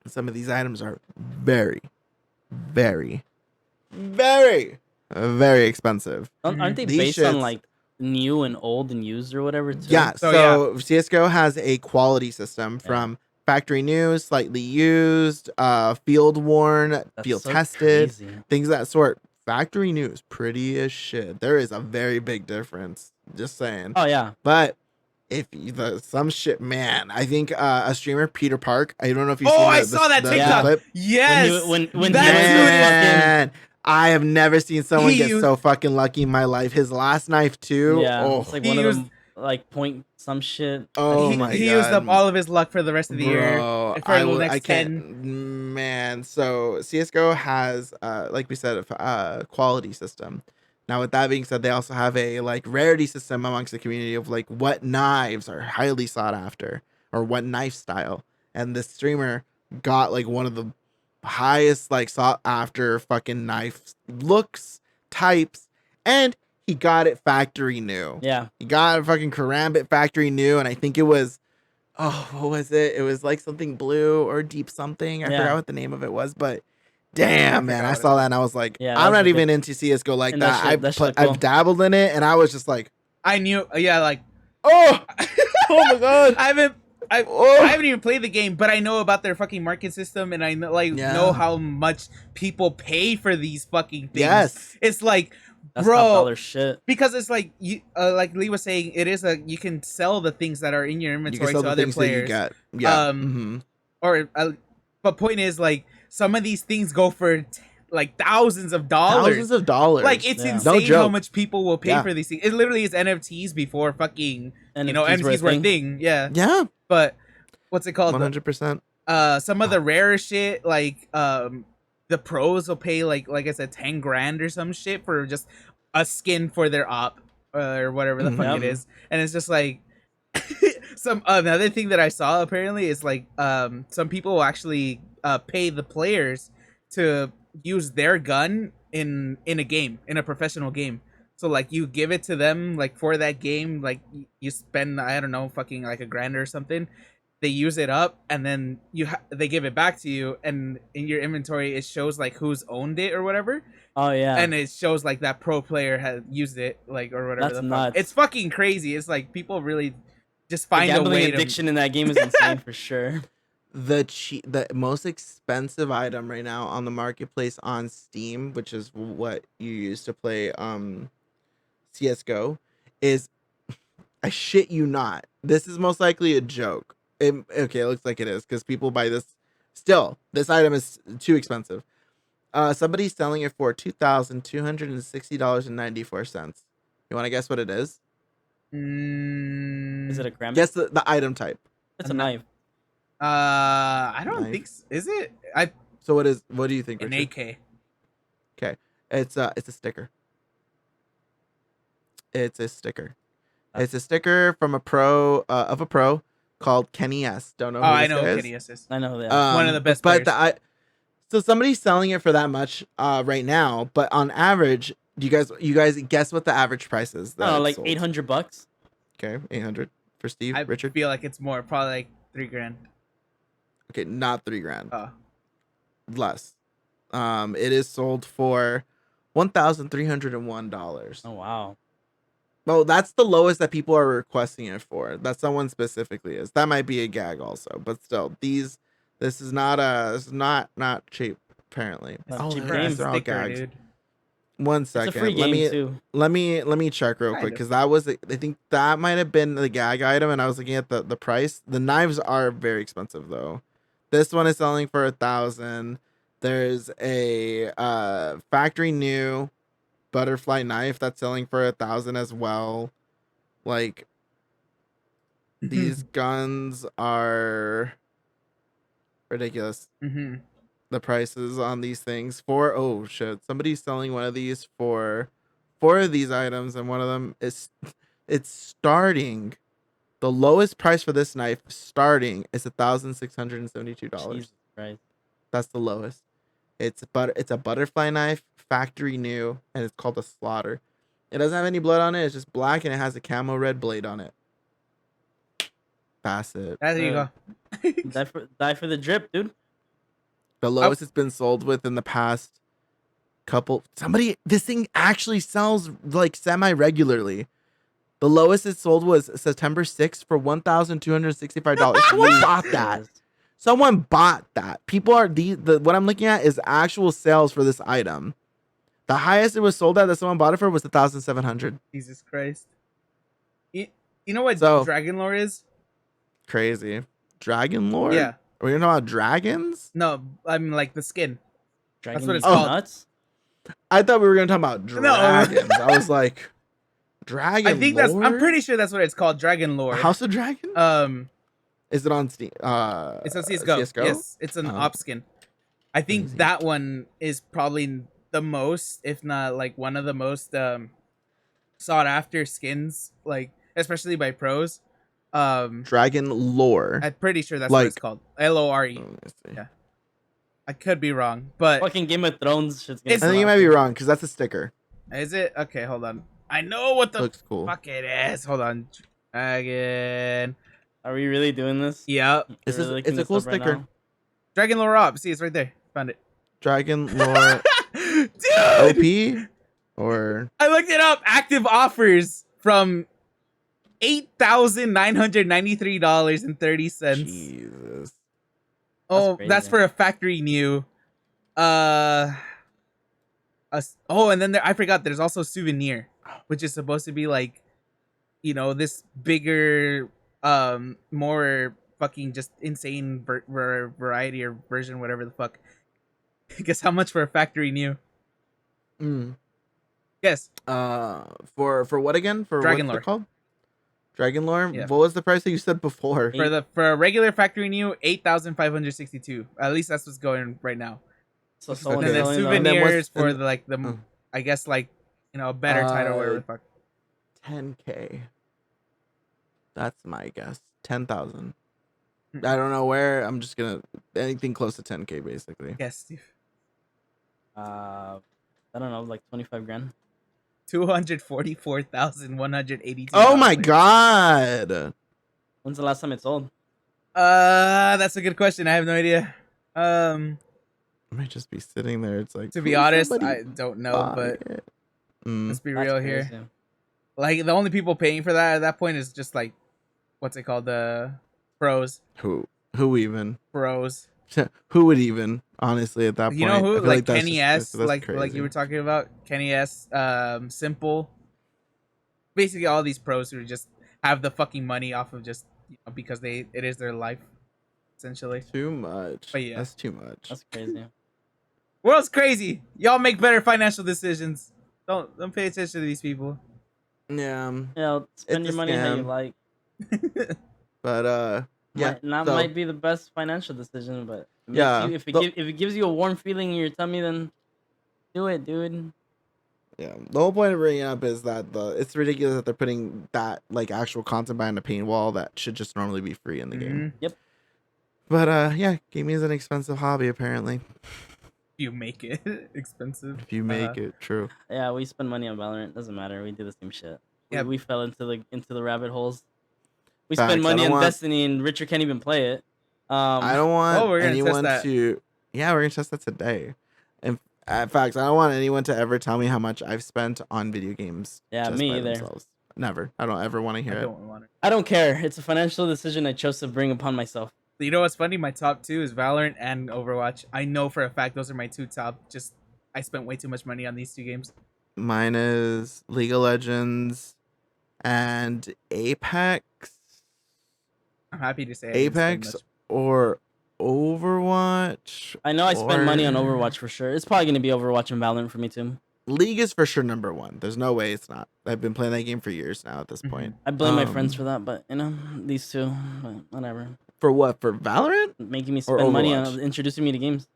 some of these items are very, very, very, very expensive. Aren't they based on like new and old and used or whatever too? Yeah. So CSGO has a quality system from factory new, slightly used, field worn, That's field so tested, crazy. things of that sort. Factory new is pretty as shit. There is a very big difference. Just saying. Oh yeah. But if you, some shit, man, I think a streamer, Peter Park. I don't know if you've Oh, seen I saw that the TikTok. clip. Yes. when he that went dude to is Man, I have never seen someone He get used- so fucking lucky in my life. His last knife too. yeah, Oh, it's like He one of used- them like point some shit. oh he, my he god. used up all of his luck for the rest of the year. Bro, For the I next can't, 10. man. So CS:GO has, like we said, a quality system. Now, with that being said, they also have a like rarity system amongst the community of like what knives are highly sought after or what knife style. And this streamer got like one of the highest like sought after fucking knife looks, types, and he got it factory new. Yeah. He got a fucking Karambit factory new, and I think it was, oh, what was it? It was like something blue or deep something. I Yeah. forgot what the name of it was, but damn, man, I forgot what it saw was. that and I was like, Yeah, that I'm was not even ridiculous. into CS:GO like And that. that shit looked cool. I've dabbled in it, and I was just like, I knew. Yeah, like oh, oh my god, I haven't. I oh, haven't even played the game, but I know about their fucking market system, and I know Yeah. know how much people pay for these fucking things. yes, It's like, That's bro, top dollar shit. because it's like you, like Lee was saying, it is you can sell the things that are in your you can inventory sell to the other things that you players. get. Yeah, Or but point is, like, some of these things go for like thousands of dollars. thousands of dollars. Like, it's Yeah. No insane how joke. much people will pay Yeah. for these things. It literally is NFTs before fucking NFTs were a NFTs were a thing. thing. Yeah. Yeah, But what's it called? 100%. Some of the rarer shit, like the pros will pay like I said, 10 grand or some shit for just a skin for their op or whatever the fuck Yep. it is. And it's just like some another thing that I saw apparently is like some people will actually pay the players to use their gun in a game, in a professional game. So like you give it to them like for that game, like you spend, I don't know, fucking like a grand or something. They use it up and then they give it back to you, and in your inventory it shows like who's owned it or whatever. Oh yeah. And it shows like that pro player has used it, like, or whatever. That's the fuck. nuts. It's fucking crazy. It's like people really just the find a gambling way addiction in that game is insane for sure. The most expensive item right now on the marketplace on Steam, which is what you use to play CS:GO, is, I shit you not, this is most likely a joke. Okay, it looks like it is because people buy this. Still, this item is too expensive. Somebody's selling it for $2,260.94. You want to guess what it is? Is it a gram? Guess the item type. It's a knife. I don't Knife. think is it So what do you think, an Richard? AK? Okay, it's a sticker. It's a sticker. It's a sticker from a pro called Kenny S. Don't know. Oh, Who I this know guy is. Kenny is. I know that. One of the best But players. so somebody's selling it for that much right now. But on average, you guys guess what the average price is? I don't know, that like it's sold? $800. Okay, 800 for Steve. I Richard. feel like it's more, probably like 3 grand. Okay, not 3 grand. Oh, Less. It is sold for $1,301. Oh wow. Well, that's the lowest that people are requesting it for. That someone specifically is. That might be a gag also, but still, this is not cheap apparently. Not cheap they're game. all sticker, gags. dude. 1 It's a second. free game too. Let me check real Kind quick of. because that was, I think that might have been the gag item, and I was looking at the price. The knives are very expensive though. This one is selling for 1,000. There's a factory new butterfly knife that's selling for 1,000 as well. Like, these guns are ridiculous. Mm-hmm. The prices on these things for, oh shit, somebody's selling one of these for 4 of these items, and one of them is, it's starting, the lowest price for this knife starting is $1,672. Jesus Christ. That's the lowest. It's a butterfly knife, factory new, and it's called a slaughter. It doesn't have any blood on it. It's just black, and it has a camo red blade on it. That's it. There you go. Die for the drip, dude. The lowest it's been sold with in the past couple. This thing actually sells like semi regularly. The lowest it sold was September 6th for $1,265. Who bought that? Someone bought that. People are what I'm looking at is actual sales for this item. The highest it was sold at that someone bought it for was 1,700. Jesus Christ. You know what So- Dragon Lore is? Crazy. Dragon Lord? Yeah. Are we talking about dragons? No, I'm like the skin. Dragon what it's Ball called. Nuts? I thought we were gonna talk about dragons. I was like, Dragon I think Lord? I'm pretty sure that's what it's called, Dragon Lore. House of Dragon? Is it on Steam? It's on CS:GO. Yes, it's an op skin. I think Crazy. that one is probably the most, if not like one of the most sought after skins, like especially by pros. Dragon Lore. I'm pretty sure that's what it's Like- called. LORE. Oh, let me see. Yeah. I could be wrong, but Fucking Game of Thrones shit's It's- I think you might be wrong because that's a sticker. is it? Okay, hold on. I know what the Looks cool. fuck it is. Hold on. Dragon. Are we really doing this? Yep. This You're is- really it's looking a this cool up right sticker. now? Dragon Lore Op. See, it's right there. Found it. Dragon Lore Dude! OP or I looked it up. Active offers from $8,993.30. Jesus. Oh, crazy. that's for a factory new. Oh, and then I forgot. There's also souvenir, which is supposed to be like, you know, this bigger, more fucking just insane variety or version, whatever the fuck. Guess how much for a factory new? Mm. Guess. For what again? For Dragon what's Lore. it called? Dragon Lore. Yeah. What was the price that you said before? For a regular factory new, 8,562. At least that's what's going right now. So Okay. someone's And then selling And then souvenirs what's- for and- the like the Oh. I guess like, you know, a better title, whatever the fuck. 10K. That's my guess. 10,000. I don't know where. I'm just gonna anything close to 10K basically. Guess, Steve. I don't know, like 25 grand. 244,182. Oh my god. When's the last time it sold? That's a good question. I have no idea. It might just be sitting there. It's like To be "Could honest, somebody I don't know, buy but it?" let's be That's real here. crazy. Like the only people paying for that at that point is just like, what's it called? The pros. Who even? Pros. Who would even? Honestly, at that point, You know I who? feel Like that's Kenny just- S. that's Like crazy. you were talking about. Kenny S. Simple. Basically, all these pros who just have the fucking money off of just, you know, because it is their life, essentially. Too much. But yeah. That's too much. That's crazy. World's crazy. Y'all make better financial decisions. Don't pay attention to these people. Yeah. Yeah, spend It's your a money how you scam. like. But yeah. That so- might be the best financial decision, but it makes Yeah, you, if the- it gives you a warm feeling in your tummy, then do it, dude. Yeah, the whole point of bringing it up is that it's ridiculous that they're putting that like actual content behind a paintwall that should just normally be free in the game. Mhm. But yeah, gaming is an expensive hobby apparently. You make it expensive. If you make it true. Yeah, we spend money on Valorant. Doesn't matter. We do the same shit. Yeah. We fell into the rabbit holes. We Facts, spend I money don't on want- Destiny, and Richard can't even play it. I don't want we're gonna test anyone that. to. Yeah, we're gonna test that today. In fact, I don't want anyone to ever tell me how much I've spent on video games. Yeah, just me by either. themselves. Never. I don't ever want to I hear it. don't want it. I don't care. It's a financial decision I chose to bring upon myself. You know what's funny? My top two is Valorant and Overwatch. I know for a fact those are my two top. Just I spent way too much money on these two games. Mine is League of Legends and Apex. I'm happy to say I didn't spend Apex much. or Overwatch. I know I spend money on or- Overwatch for sure. It's probably gonna be Overwatch and Valorant for me too. League is for sure number one. There's no way it's not. I've been playing that game for years now at this Mhm. point. I blame my Um, friends for that, but you know these two, but whatever. For what? For Valorant? Making me Or spend money on Overwatch? introducing me to games.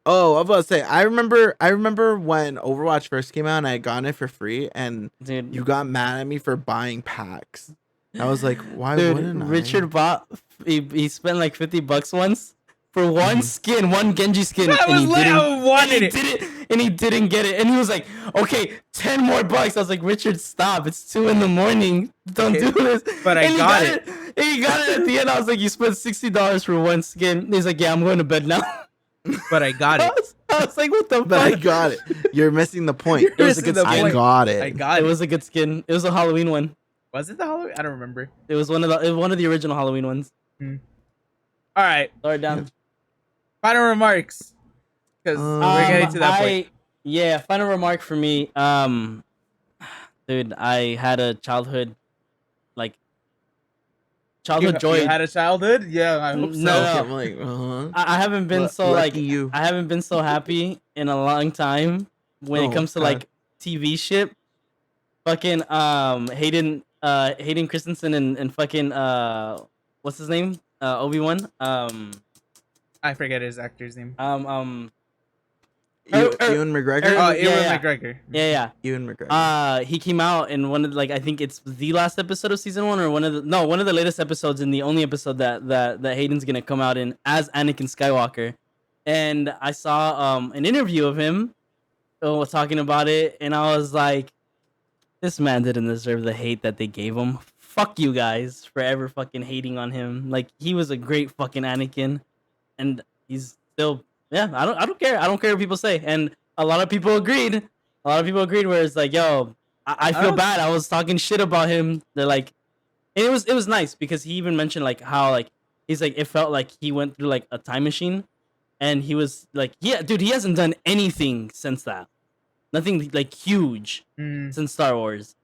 Oh, I was about to say. I remember when Overwatch first came out and I had gotten it for free, and Dude, you got mad at me for buying packs. I was like, why Dude, wouldn't I? Richard bought. He spent like $50 once for one skin, one Genji skin, I was like, I wanted it. and he didn't get it. And he was like, "Okay, 10 more bucks." I was like, "Richard, stop! It's 2 in the morning. Don't Okay, do this." but I And he got it. And he got it at the end. I was like, "You spent $60 for one skin." He's like, "Yeah, I'm going to bed now." But I got it. I was like, "What the But I fuck?" got it. You're missing the point. You're It was a missing good the skin. I point. got it. I got It it. was a good skin. It was a Halloween one. Was it the Halloween? I don't remember. It was one of the original Halloween ones. All right. Throw it down. Final remarks, because we're getting to that point. Final remark for me. Dude, I had a childhood joy. You had a childhood? Yeah, I hope so. No. I'm like, I haven't been so lucky you. I haven't been so happy in a long time when it comes to God. like TV shit. Fucking Hayden Christensen and fucking what's his name? Obi-Wan. I forget his actor's name. Ewan McGregor. Ewan McGregor. Yeah. Ewan McGregor. He came out in one of I think it's the last episode of season 1 or one of the latest episodes, and the only episode that Hayden's gonna come out in as Anakin Skywalker. And I saw an interview of him talking about it, and I was like, this man didn't deserve the hate that they gave him. Fuck you guys for ever fucking hating on him. Like, he was a great fucking Anakin, and he's still I don't care. I don't care what people say. And a lot of people agreed. Where it's like, yo, I feel bad. I was talking shit about him. They're like, and it was nice because he even mentioned like how like he's like it felt like he went through like a time machine, and he was like, yeah, dude, he hasn't done anything since that. Nothing like huge since Star Wars.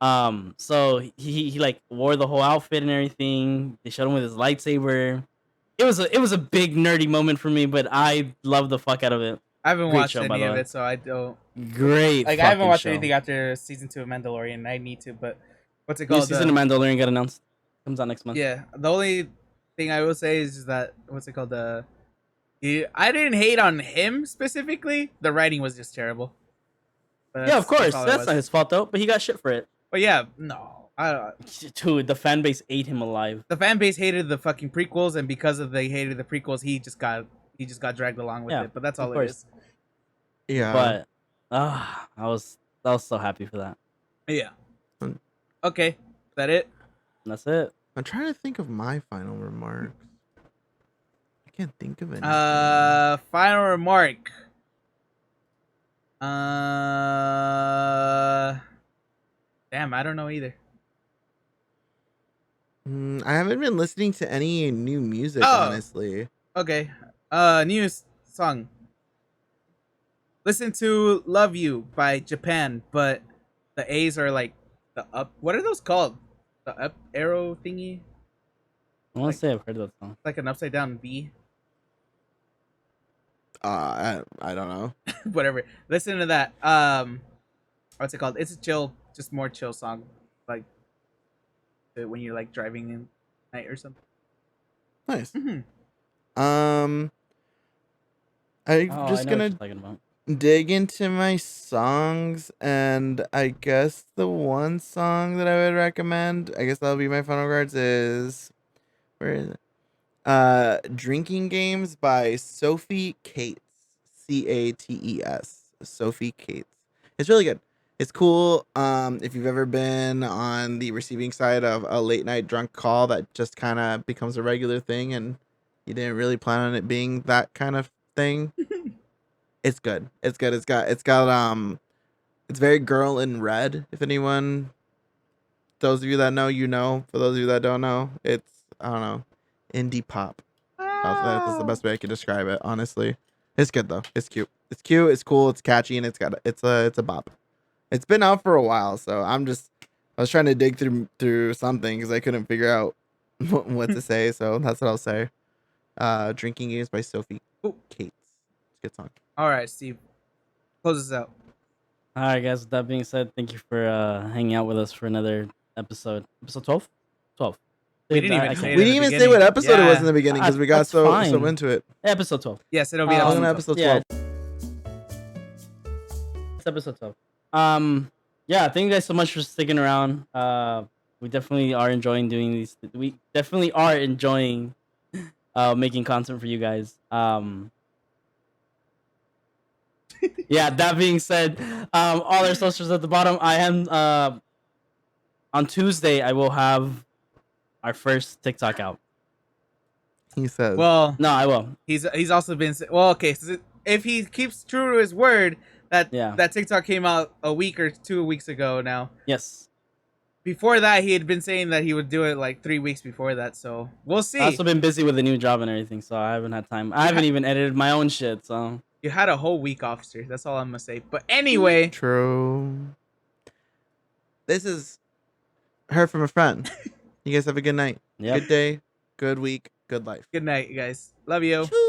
So he like wore the whole outfit and everything. They showed him with his lightsaber. It was a big nerdy moment for me, but I love the fuck out of it. I haven't watched any of it, so I don't. Great. Like, I haven't watched anything after season 2 of Mandalorian. I need to, but what's it called? New season of Mandalorian got announced. Comes out next month. Yeah, the only thing I will say is that what's it called? I didn't hate on him specifically. The writing was just terrible. Yeah, of course. That's not his fault though. But he got shit for it. But yeah, no. Dude, the fan base ate him alive. The fan base hated the fucking prequels, and because of they hated the prequels, he just got dragged along with it. But that's all it is. Yeah. But I was so happy for that. Yeah. Okay. Is that it? That's it. I'm trying to think of my final remarks. I can't think of any. Final remark. Damn, I don't know either. I haven't been listening to any new music, honestly. Okay. New song. Listen to "Love You" by Japan, but the A's are like the up. What are those called? The up arrow thingy. I want to say I've heard that song. Like an upside down V. I don't know. Whatever. Listen to that. What's it called? It's a chill, just more chill song, like when you're like driving in night or something. Nice. Mm-hmm. I'm just gonna dig into my songs, and I guess the one song that I would recommend, I guess that'll be my final cards, is where is it? Drinking Games by Sophie Cates. Cates. Sophie Cates. It's really good. It's cool. If you've ever been on the receiving side of a late night drunk call that just kind of becomes a regular thing, and you didn't really plan on it being that kind of thing. It's good. It's good. It's got it's very Girl in Red. If anyone, those of you that know, you know. For those of you that don't know, it's, I don't know, indie pop. That's the best way I could describe it, honestly. It's good though. It's cute. It's cute. It's cool. It's catchy, and it's a bop. It's been out for a while, so I was trying to dig through something because I couldn't figure out what to say. So that's what I'll say. Drinking Games by Sophie Cates. It's a good song. All right, Steve. Close us out. All right, guys. With that being said, thank you for hanging out with us for another episode. Episode 12? 12. We didn't even say what episode it was in the beginning because we got so into it. Episode 12. Yes, it'll be episode 12. It's episode 12. Yeah, thank you guys so much for sticking around. We definitely are enjoying doing these. We definitely are enjoying making content for you guys. Yeah, that being said, all our socials at the bottom. I am on Tuesday. I will have our first TikTok out. He says. Well, no, I will. He's also been okay. So if he keeps true to his word, that TikTok came out a week or 2 weeks ago now. Yes. before that, he had been saying that he would do it like 3 weeks before that. So we'll I see. also been busy with the new job and everything, so I haven't had time. I haven't even edited my own shit. So You had a whole week, officer. That's all I'm gonna say. But anyway, True. This is heard from a friend. You guys have a good night. yeah. Good day. Good week. Good life. good night, you guys. Love you. Choo.